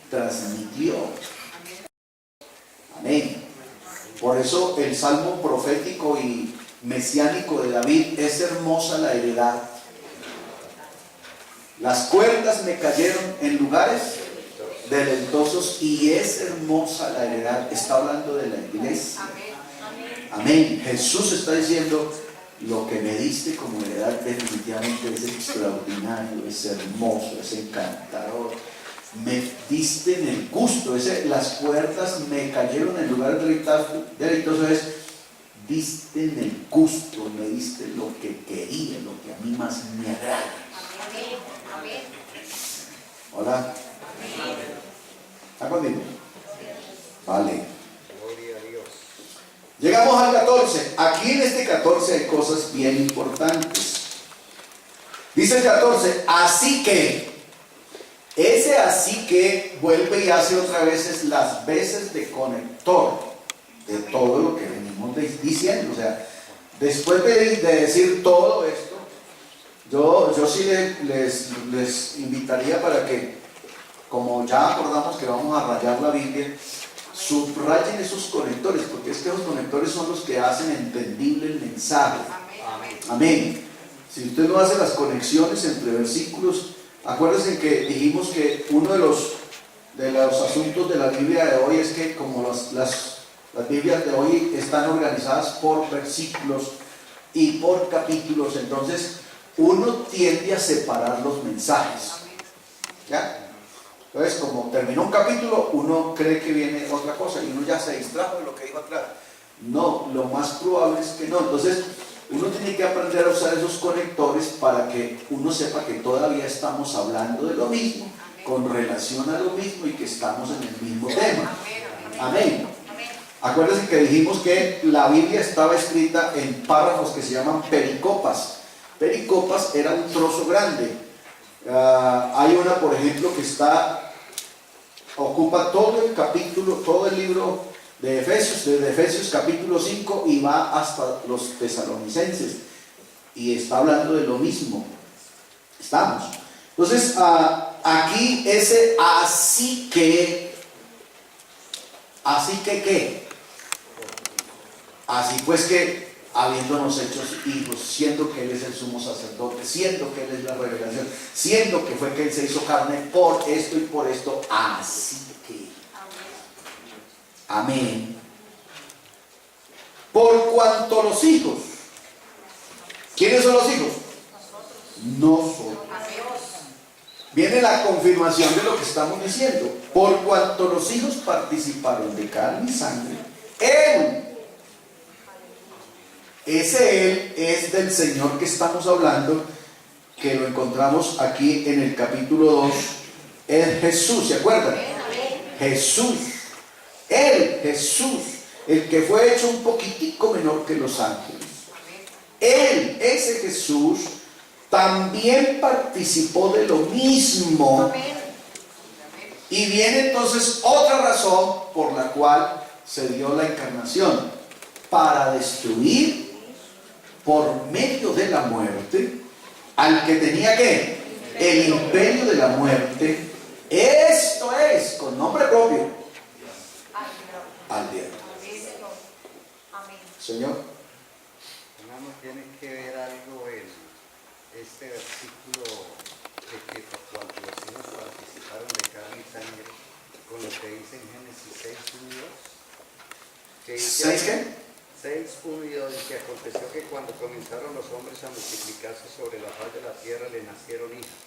transmitió. Amén. Por eso el salmo profético y mesiánico de David: es hermosa la heredad. Las cuerdas me cayeron en lugares deleitosos y es hermosa la heredad. Está hablando de la iglesia. Amén. Jesús está diciendo: lo que me diste como heredad definitivamente es extraordinario, es hermoso, es encantador. Me diste en el gusto. Las cuerdas me cayeron en lugares deleitosos. Diste en el gusto, me diste lo que quería, lo que a mí más me agrada. Amén. Hola. ¿Está conmigo? Vale. Gloria a Dios. Llegamos al 14. Aquí en este 14 hay cosas bien importantes. Dice el 14: así que. Ese así que vuelve y hace otra vez las veces de conector de todo lo que venimos diciendo. O sea, después de decir todo esto, yo sí les invitaría para que, como ya acordamos que vamos a rayar la Biblia, subrayen esos conectores, porque es que los conectores son los que hacen entendible el mensaje. Amén. Si usted no hace las conexiones entre versículos, acuérdense que dijimos que uno de los asuntos de la Biblia de hoy es que, como las Biblias de hoy están organizadas por versículos y por capítulos, entonces uno tiende a separar los mensajes. ¿Ya? Entonces, como terminó un capítulo, uno cree que viene otra cosa y uno ya se distrajo de lo que iba atrás. No, lo más probable es que no. Entonces, uno tiene que aprender a usar esos conectores para que uno sepa que todavía estamos hablando de lo mismo, con relación a lo mismo, y que estamos en el mismo tema. Amén. Acuérdense que dijimos que la Biblia estaba escrita en párrafos que se llaman pericopas. Pericopas era un trozo grande. Hay una, por ejemplo, que ocupa todo el capítulo, todo el libro de Efesios, desde Efesios capítulo 5 y va hasta los Tesalonicenses, y está hablando de lo mismo. Estamos. Entonces, aquí ese así que ¿qué? Así pues que, habiéndonos hechos hijos, siendo que Él es el sumo sacerdote, siendo que Él es la revelación, siendo que fue que Él se hizo carne por esto y por esto, así que. Amén. Por cuanto los hijos. ¿Quiénes son los hijos? Nosotros. Viene la confirmación de lo que estamos diciendo. Por cuanto los hijos participaron de carne y sangre, Él. Ese Él es del Señor que estamos hablando, que lo encontramos aquí en el capítulo 2. Es Jesús, ¿se acuerdan? Jesús. Él, Jesús, el que fue hecho un poquitico menor que los ángeles. Él, ese Jesús, también participó de lo mismo. Y viene entonces otra razón por la cual se dio la encarnación: para destruir por medio de la muerte al que tenía que el imperio de la muerte, esto es, con nombre propio, al diablo. Señor. Hermano, tiene que ver algo en este versículo de que por cuanto los hijos participaron de carne y sangre, con lo que dice en Génesis 6, 1 y 2. Que dice, ¿6 qué? 6, 1 y 2, que aconteció que cuando comenzaron los hombres a multiplicarse sobre la faz de la tierra, le nacieron hijas.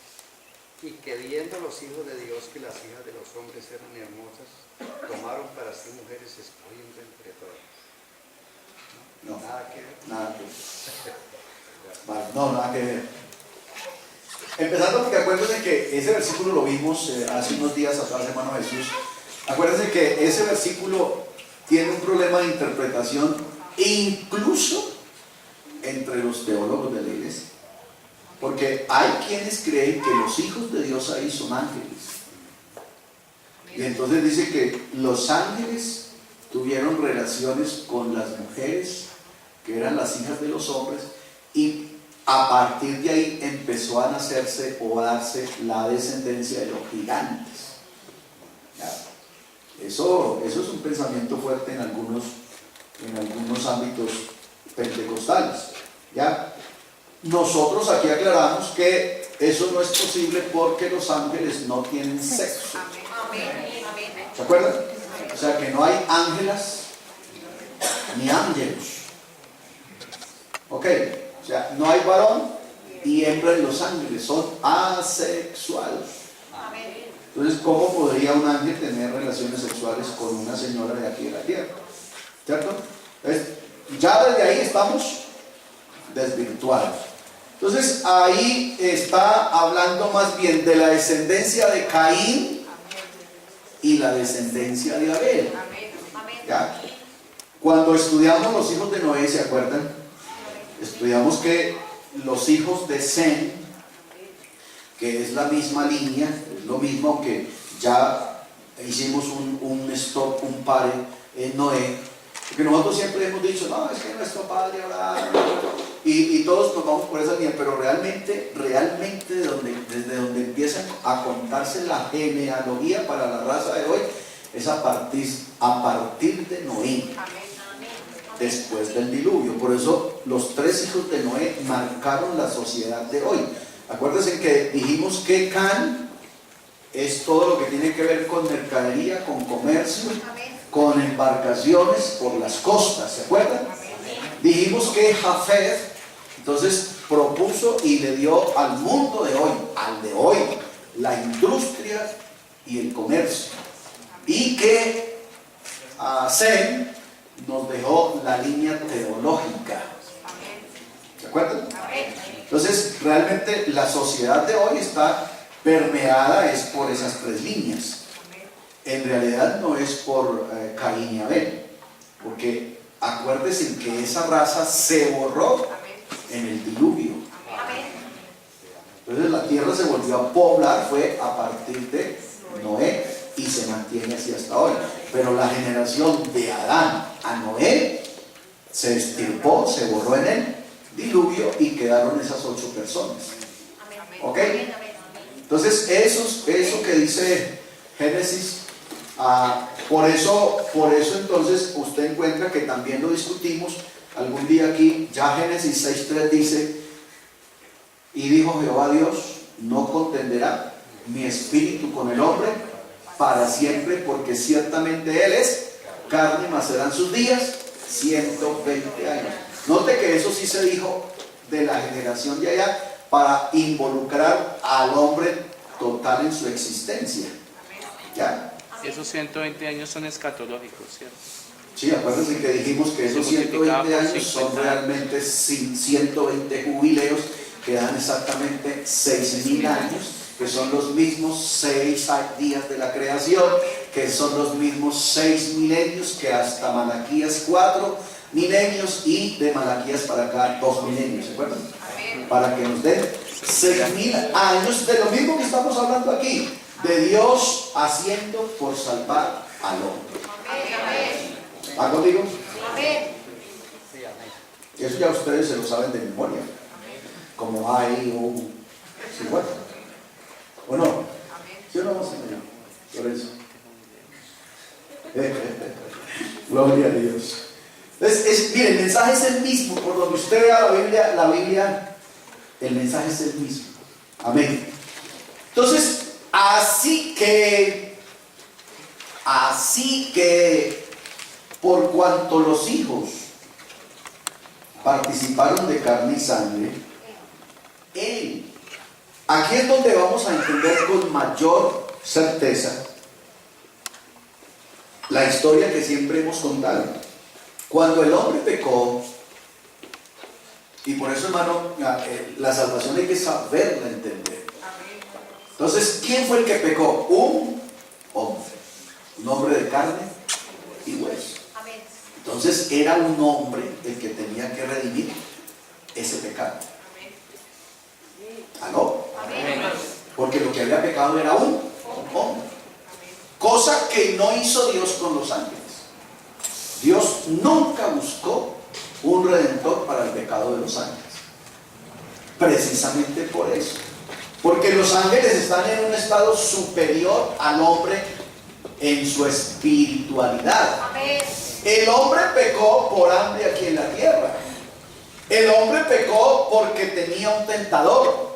Y que viendo los hijos de Dios que las hijas de los hombres eran hermosas, tomaron para sí mujeres escogiendo entre todas. No, Nada que ver. nada que ver. Vale, no, nada que ver. Empezando porque acuérdense que ese versículo lo vimos hace unos días atrás, hermano Jesús. Acuérdense que ese versículo tiene un problema de interpretación, incluso entre los teólogos de la iglesia. Porque hay quienes creen que los hijos de Dios ahí son ángeles. Y entonces dice que los ángeles tuvieron relaciones con las mujeres, que eran las hijas de los hombres, y a partir de ahí empezó a nacerse o a darse la descendencia de los gigantes. ¿Ya? Eso es un pensamiento fuerte en algunos en algunos ámbitos pentecostales. ¿Ya? Nosotros aquí aclaramos que eso no es posible porque los ángeles no tienen sexo. ¿Se acuerdan? O sea que no hay ángelas ni ángelos. Ok, o sea, no hay varón y hembra en los ángeles, son asexuales. Entonces, ¿cómo podría un ángel tener relaciones sexuales con una señora de aquí de la tierra? ¿Cierto? Entonces, ya desde ahí estamos desvirtuados. Entonces, ahí está hablando más bien de la descendencia de Caín y la descendencia de Abel. ¿Ya? Cuando estudiamos los hijos de Noé, ¿se acuerdan? Estudiamos que los hijos de Sem, que es la misma línea, es lo mismo que ya hicimos un stop, un pare en Noé, porque nosotros siempre hemos dicho, no, es que nuestro padre Abraham, y todos nos vamos por esa línea, pero realmente desde donde empiezan a contarse la genealogía para la raza de hoy, es a partir de Noé, después del diluvio. Por eso los tres hijos de Noé marcaron la sociedad de hoy. Acuérdense que dijimos que Can es todo lo que tiene que ver con mercadería, con comercio, con embarcaciones por las costas, ¿se acuerdan? Dijimos que Jafet entonces propuso y le dio al mundo de hoy, al de hoy, la industria y el comercio, y que Sem nos dejó la línea teológica. ¿Se acuerdan? Entonces, realmente la sociedad de hoy está permeada es por esas tres líneas. En realidad no es por Caín y Abel, porque acuérdense que esa raza se borró en el diluvio. Entonces la tierra se volvió a poblar, fue a partir de Noé, y se mantiene así hasta hoy. Pero la generación de Adán a Noé se estirpó, se borró en el diluvio y quedaron esas 8 personas. ¿Ok? Entonces eso que dice Génesis, por eso entonces usted encuentra que también lo discutimos algún día aquí. Ya Génesis 6:3 dice: y dijo Jehová Dios, no contenderá mi espíritu con el hombre para siempre, porque ciertamente él es carne, mas serán sus días 120 años. Note que eso sí se dijo de la generación de allá para involucrar al hombre total en su existencia. ¿Ya? Esos 120 años son escatológicos, ¿cierto? Sí, acuérdense que dijimos que esos 120 años son realmente 120 jubileos que dan exactamente 6.000 años, que son los mismos 6 días de la creación, que son los mismos 6 milenios, que hasta Malaquías 4 milenios, y de Malaquías para acá 2 milenios, ¿se acuerdan? Para que nos den 6.000 años de lo mismo que estamos hablando aquí, de Dios haciendo por salvar al hombre. ¿Va conmigo? Eso ya ustedes se lo saben de memoria, como hay o sí, bueno. ¿O no? ¿Sí o no, señor? Por eso. Gloria a Dios. Entonces, mire, el mensaje es el mismo. Por donde usted vea la Biblia, el mensaje es el mismo. Amén. Entonces, así que, por cuanto los hijos participaron de carne y sangre, él. Aquí es donde vamos a entender con mayor certeza la historia que siempre hemos contado. Cuando el hombre pecó, y por eso, hermano, la salvación hay que saberla entender. Entonces, ¿quién fue el que pecó? Un hombre de carne y hueso. Entonces, era un hombre el que tenía que redimir ese pecado. ¿Aló? Porque lo que había pecado era un hombre. Cosa que no hizo Dios con los ángeles. Dios nunca buscó un redentor para el pecado de los ángeles. Precisamente por eso. Porque los ángeles están en un estado superior al hombre en su espiritualidad. El hombre pecó por hambre aquí en la tierra. El hombre pecó porque tenía un tentador.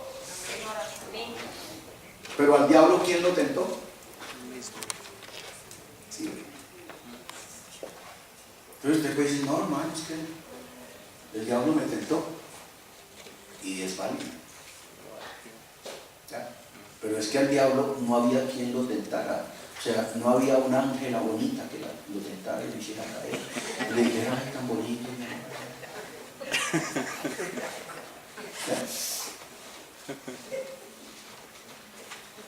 Pero al diablo, ¿quién lo tentó? Sí. Entonces usted puede decir, no, hermano, es que el diablo me tentó. Y es válido. ¿Ya? Pero es que al diablo no había quien lo tentara. O sea, no había una ángela bonita que lo tentara y lo hiciera caer. Y le dijera, ay, tan bonito. ¿Ya?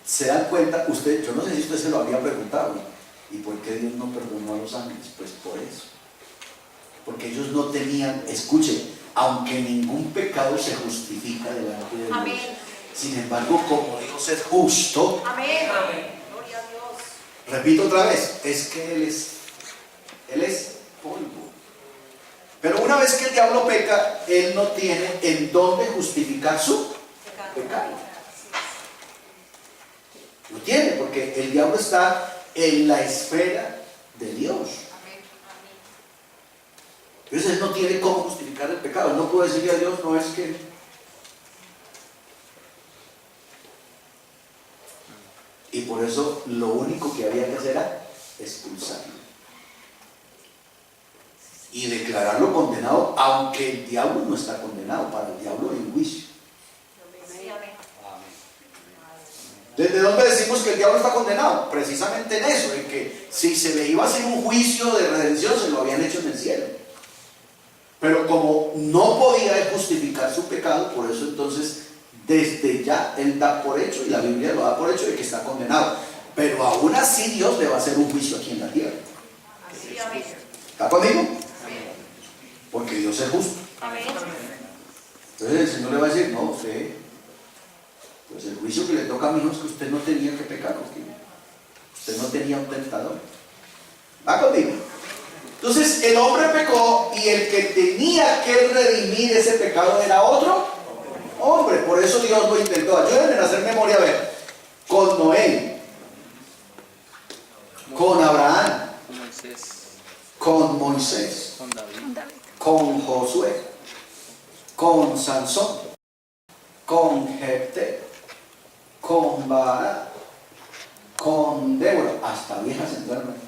¿Se dan cuenta? Usted, yo no sé si usted se lo había preguntado. ¿Y por qué Dios no perdonó a los ángeles? Pues por eso. Porque ellos no tenían, escuchen, aunque ningún pecado se justifica delante de Dios. Amén. Sin embargo, como Dios es justo, Amén. Gloria a Dios. repito otra vez, es que Él es polvo. Pero una vez que el diablo peca, Él no tiene en dónde justificar su pecado. No tiene, porque el diablo está en la esfera de Dios. Entonces Él no tiene cómo justificar el pecado. Él no puede decirle a Dios, no es que... Y por eso lo único que había que hacer era expulsarlo. Y declararlo condenado, aunque el diablo no está condenado. Para el diablo hay un juicio. ¿Desde dónde decimos que el diablo está condenado? Precisamente en eso, en que si se le iba a hacer un juicio de redención, se lo habían hecho en el cielo. Pero como no podía justificar su pecado, por eso entonces desde ya Él da por hecho, y la Biblia lo da por hecho, de que está condenado. Pero aún así Dios le va a hacer un juicio aquí en la tierra. ¿Está conmigo? Porque Dios es justo. Entonces el Señor le va a decir, no, usted, pues el juicio que le toca a mi hijo es que usted no tenía que pecar, porque usted no tenía un tentador. ¿Va conmigo? Entonces el hombre pecó y el que tenía que redimir ese pecado era otro hombre. Por eso Dios lo intentó. Ayúdenme a hacer memoria, a ver. Con Noé, con Abraham, con Moisés, con David, con Josué, con Sansón, con Jefté, con Barak, con Débora, hasta vieja centralmente,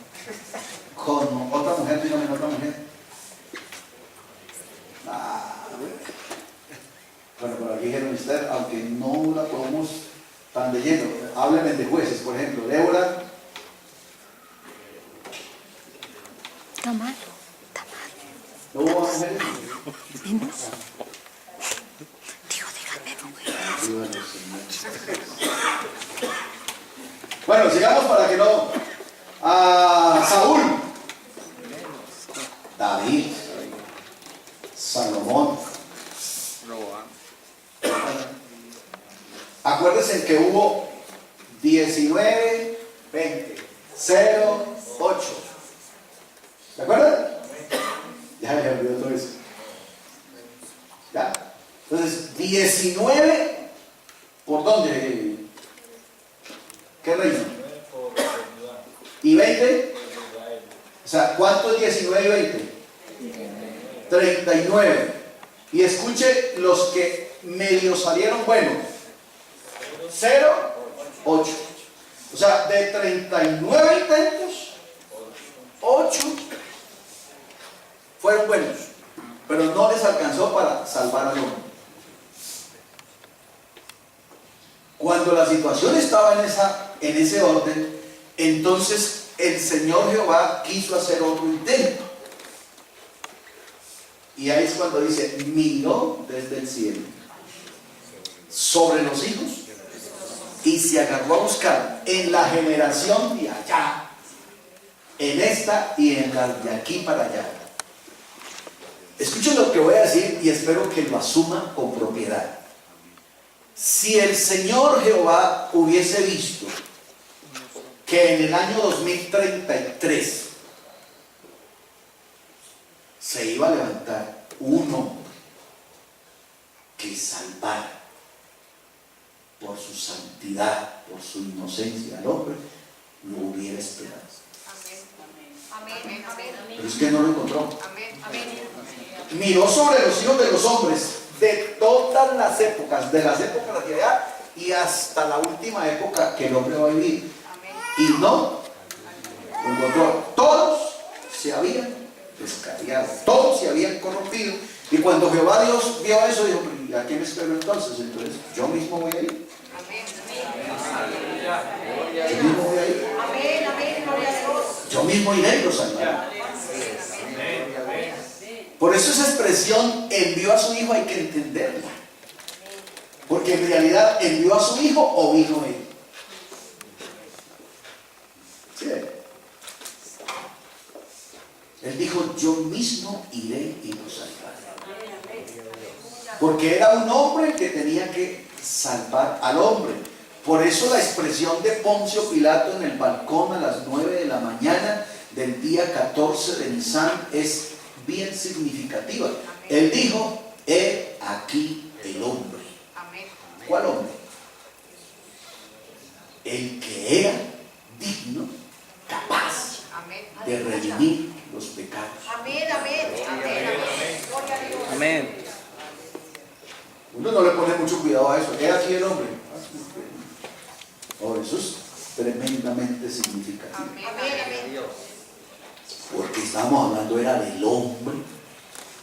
con otra mujer, dígame otra mujer. Bueno, por aquí dijeron usted, aunque no la podemos tan leyendo, háblenme de Jueces, por ejemplo, Débora. Tamar. ¿No hubo más mujeres? Menos. Digo, díganme, mujer. Bueno, sigamos para que no. Saúl, David, Salomón. Acuérdense que hubo 19, 20, 0, 8. ¿Se acuerdan? Ya me olvidó todo eso. ¿Ya? Entonces, 19, ¿por dónde? ¿Qué reino? ¿Y 20? O sea, ¿cuánto es 19 y 20? 39. Y escuche los que medio salieron buenos. 0, 8. O sea, de 39 intentos, 8 fueron buenos, pero no les alcanzó para salvar al hombre. Cuando la situación estaba en ese orden, entonces el Señor Jehová quiso hacer otro intento. Y ahí es cuando dice, miró desde el cielo sobre los hijos y se agarró a buscar en la generación de allá, en esta y en la de aquí para allá. Escuchen lo que voy a decir y espero que lo asuma con propiedad. Si el Señor Jehová hubiese visto que en el año 2033 se iba a levantar un hombre que salvara por su santidad, por su inocencia al hombre, lo hubiera esperado. Amén. Amén. Pero es que no lo encontró. Amén. Amén. Miró sobre los hijos de los hombres de todas las épocas, de las épocas de la antigüedad y hasta la última época que el hombre va a vivir. Amén. Y no lo encontró. Todos se habían descarriado, todos se habían corrompido. Y cuando Jehová Dios vio eso, dijo: ¿y a quién me espero entonces? Entonces yo mismo voy a ir. Amén. Yo mismo voy a ir. Amén. Amén. Gloria a Dios. Yo mismo iré y los salvaré. Por eso esa expresión envió a su hijo hay que entenderla. Porque en realidad envió a su hijo o vino él. ¿Sí? Él dijo: yo mismo iré y los salvaré. Porque era un hombre que tenía que salvar al hombre. Por eso la expresión de Poncio Pilato en el balcón a las 9 de la mañana del día 14 de Nisan es bien significativa. Él dijo: he aquí el hombre. Amén. ¿Cuál hombre? El que era digno, capaz Amén. de redimir los pecados. Amén. Amén. Amén. Gloria a Dios. Amén. Uno no le pone mucho cuidado a eso. He aquí el hombre. Oh, eso es tremendamente significativo. Amén. Amén. Porque estábamos hablando era del hombre,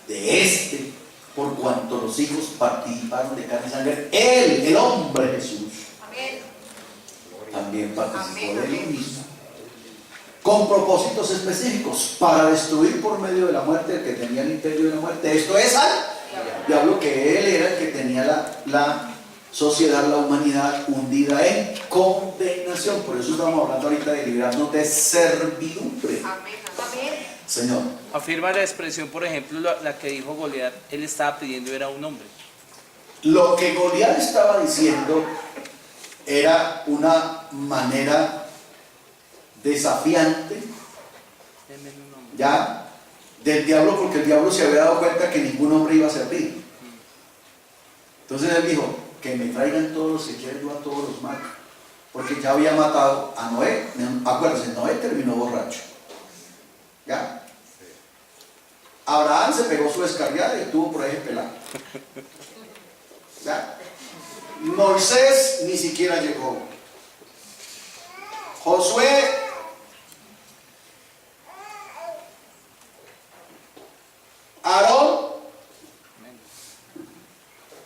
de este, por cuanto los hijos participaron de carne y sangre. Él, el hombre Jesús, Amén. también participó Amén, de él amén. mismo, con propósitos específicos, para destruir por medio de la muerte el que tenía el imperio de la muerte. Esto es al diablo, que él era el que tenía la sociedad, la humanidad hundida en condenación. Por eso estamos hablando ahorita de librarnos de servidumbre. Amén. Amén. Señor, Afirma la expresión, por ejemplo, la que dijo Goliat, él estaba pidiendo era un hombre. lo que Goliat estaba diciendo era una manera desafiante Denme un hombre. ya del diablo, porque el diablo se había dado cuenta que ningún hombre iba a servir. Entonces él dijo: que me traigan todos los que quieren, yo a todos los mato. Porque ya había matado a Noé. Acuérdense, Noé terminó borracho. ¿Ya? Abraham se pegó su descarriada y tuvo por ahí pelado. ¿Ya? Moisés ni siquiera llegó. Josué Aarón,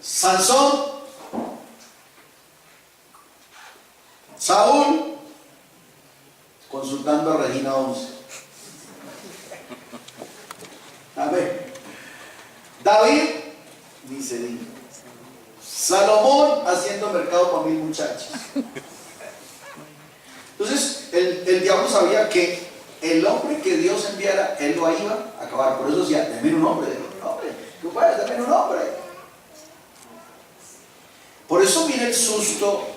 Sansón, Saúl, consultando a Regina 11. A ver, David, dice Dino. Salomón haciendo mercado para 1000 muchachos. Entonces, el diablo sabía que el hombre que Dios enviara, él lo iba a acabar. Por eso decía: denme un hombre, tú puedes, denme un hombre. Por eso mire el susto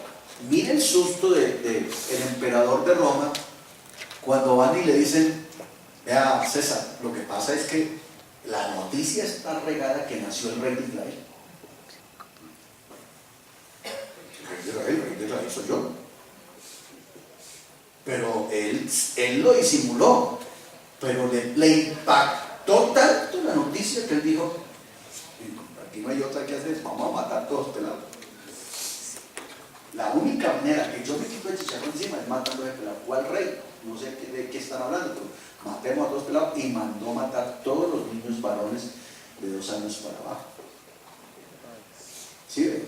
del emperador de Roma cuando van y le dicen: vea, César, lo que pasa es que la noticia está regada que nació el rey de Israel. El rey de Israel soy yo. Pero él lo disimuló, pero le impactó tanto la noticia que él dijo: aquí no hay otra que hacer, vamos a matar todos pelados. La única manera que yo me quito el chicharrón encima es matando de pelado. ¿Cuál rey? No sé de qué están hablando, pero matemos a todos pelados. Y mandó matar todos los niños varones de 2 años para abajo. ¿Sí ven?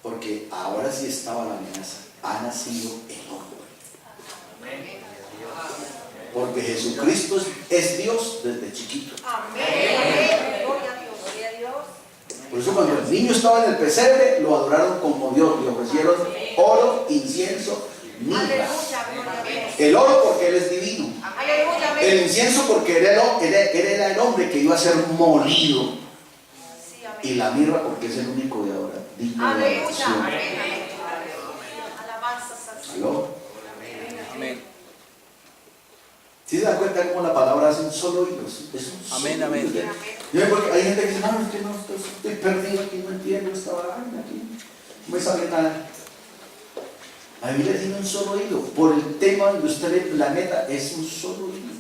Porque ahora sí estaba la amenaza: ha nacido el hombre. Porque Jesucristo es Dios desde chiquito. Amén. Amén. Gloria a Dios. Gloria a Dios. Por eso cuando el niño estaba en el pesebre, lo adoraron como Dios. Le ofrecieron oro, incienso, mirra. Aleluya. Gloria a Dios. El oro porque Él es divino. Aleluya. Amén. El incienso porque era el hombre que iba a ser molido. Sí, amén. Y la mirra porque es el único de ahora digno de Aleluya. adoración. Amén. Amén. Alabanzas al Señor. ¿Aló? Amén. ¿Sí se dan cuenta cómo la palabra hace un solo hilo? Es un solo Amén, amén. hilo. Porque hay gente que dice: no, es que no, estoy perdido aquí, no entiendo esta vaina aquí, no me sale nada. La Biblia tiene un solo hilo. Por el tema donde usted ve el planeta, es un solo hilo.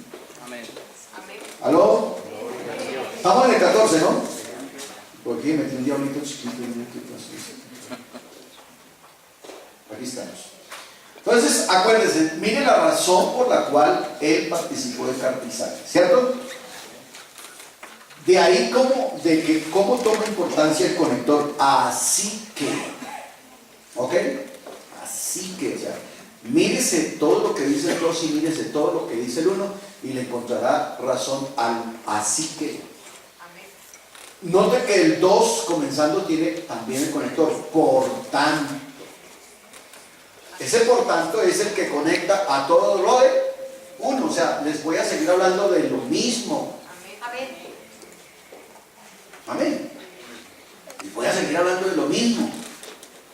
Amén. Amén. ¿Aló? Estamos en el 14, ¿no? Porque metí un diablito chiquito y no, ¿qué pasó? Aquí estamos. Entonces, acuérdense, mire la razón por la cual él participó de cartizaje, ¿cierto? De ahí cómo toma importancia el conector. Así que, ¿ok? Así que, o sea, mírese todo lo que dice el 2 y mírese todo lo que dice el 1 y le encontrará razón al así que. Amén. Note que el 2 comenzando tiene también el conector, por tanto. Ese por tanto es el que conecta a todo lo de 1. O sea, les voy a seguir hablando de lo mismo. Amén. Amén. Amén. Y voy a seguir hablando de lo mismo.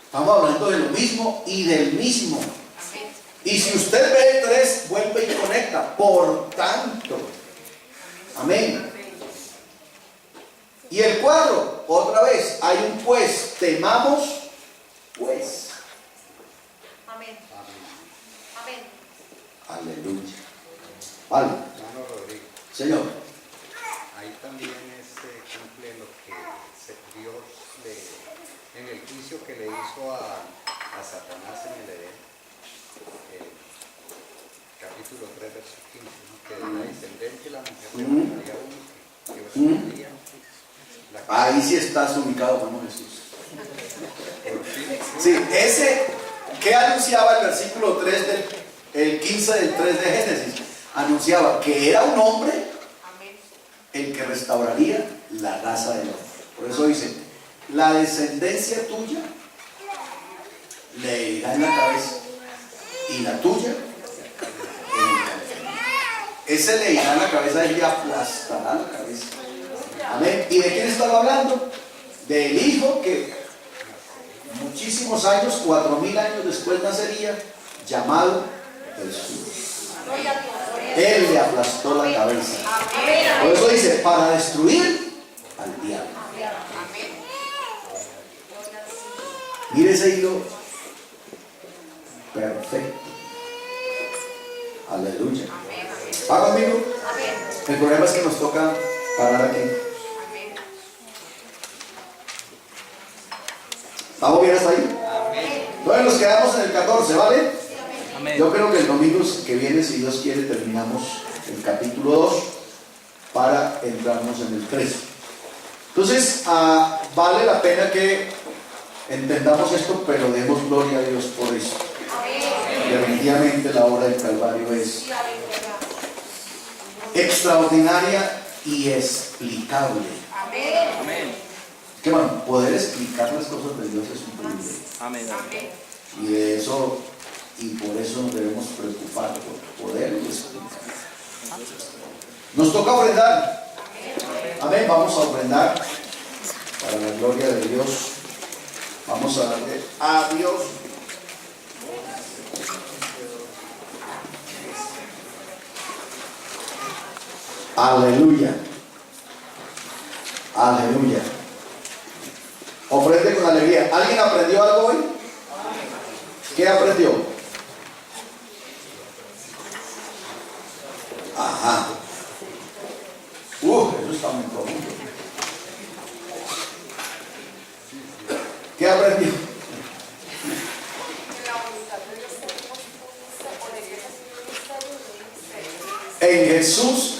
Estamos hablando de lo mismo y del mismo. Amén. Y si usted ve el 3, vuelve y conecta. Por tanto. Amén. Y el 4, otra vez, hay un pues. Temamos, pues. Amén. Amén. Aleluya. Vale. Hermano Rodrigo, Señor. ahí también cumple lo que Dios en el juicio que le hizo a Satanás en el Edén, capítulo 3, verso 15, ¿no? Que de la descendencia de la mujer levantaría uno que oprimiría la Ahí sí estás ubicado, hermano Jesús. por fin. Sí, ese que anunciaba el versículo 3 el 15 del 3 de Génesis, anunciaba que era un hombre Amén. el que restauraría la raza del hombre. Por eso dice, la descendencia tuya le irá en la cabeza y la tuya en el calcañar. Ese le irá en la cabeza y le aplastará la cabeza. Amén. ¿Y de quién estaba hablando? Del hijo que muchísimos años, 4000 años después nacería, llamado Jesús. Gloria a Dios. Gloria a Dios. Él le aplastó la cabeza. Amén. Por eso dice, para destruir al diablo. Amén. Mire ese hilo perfecto. Aleluya. Amén. ¿Va conmigo? Amén. El problema es que nos toca parar aquí. Amén. ¿Estamos bien hasta ahí? Entonces nos quedamos en el 14, ¿vale? Amén. Yo creo que el domingo que viene, si Dios quiere, terminamos el capítulo 2 para entrarnos en el 3. Entonces, vale la pena que entendamos esto, pero demos gloria a Dios por eso. Definitivamente la obra del Calvario es extraordinaria y explicable. Amén. Amén. Que bueno, poder explicar las cosas de Dios es un privilegio. Amén. Amén. Y de eso, y por eso nos debemos preocupar por poder explicar. Nos toca ofrendar. Amén. Vamos a ofrendar para la gloria de Dios. Vamos a darle a Dios. Aleluya. Aleluya. Ofrende con alegría. ¿Alguien aprendió algo hoy? ¿Qué aprendió? Ajá. Eso está muy profundo. ¿Qué aprendió? En Jesús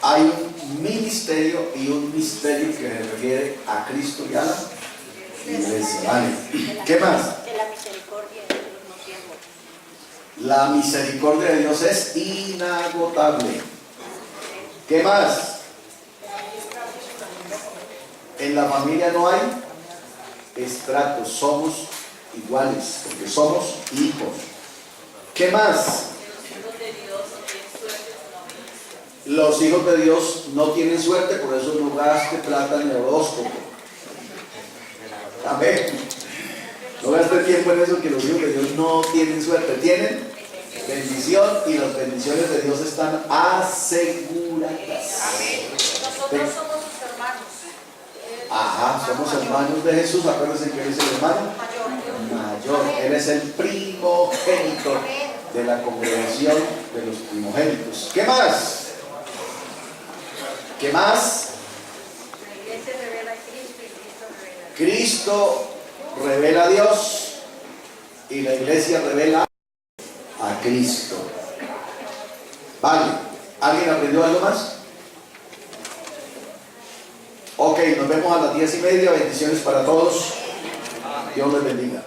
hay un ministerio y un misterio que se refiere a Cristo y a la iglesia. ¿Vale? ¿Qué más? De la misericordia de Dios no tiempo. La misericordia de Dios es inagotable. ¿Qué más? En la familia no hay estratos, somos iguales, porque somos hijos. ¿Qué más? Los hijos de Dios no tienen suerte, por eso no gaste plata en el horóscopo. Amén. No gaste tiempo en eso, que los hijos de Dios no tienen suerte, tienen bendición y las bendiciones de Dios están aseguradas. Nosotros somos sus hermanos. Ajá, somos hermanos de Jesús. Acuérdense que él es el hermano Mayor. mayor. Él es el primogénito de la congregación de los primogénitos. ¿Qué más? ¿Qué más? La iglesia revela a Cristo y Cristo revela Cristo revela a Dios y la iglesia revela a Cristo. Vale, ¿alguien aprendió algo más? Ok, nos vemos a las 10:30. Bendiciones para todos. Dios les bendiga.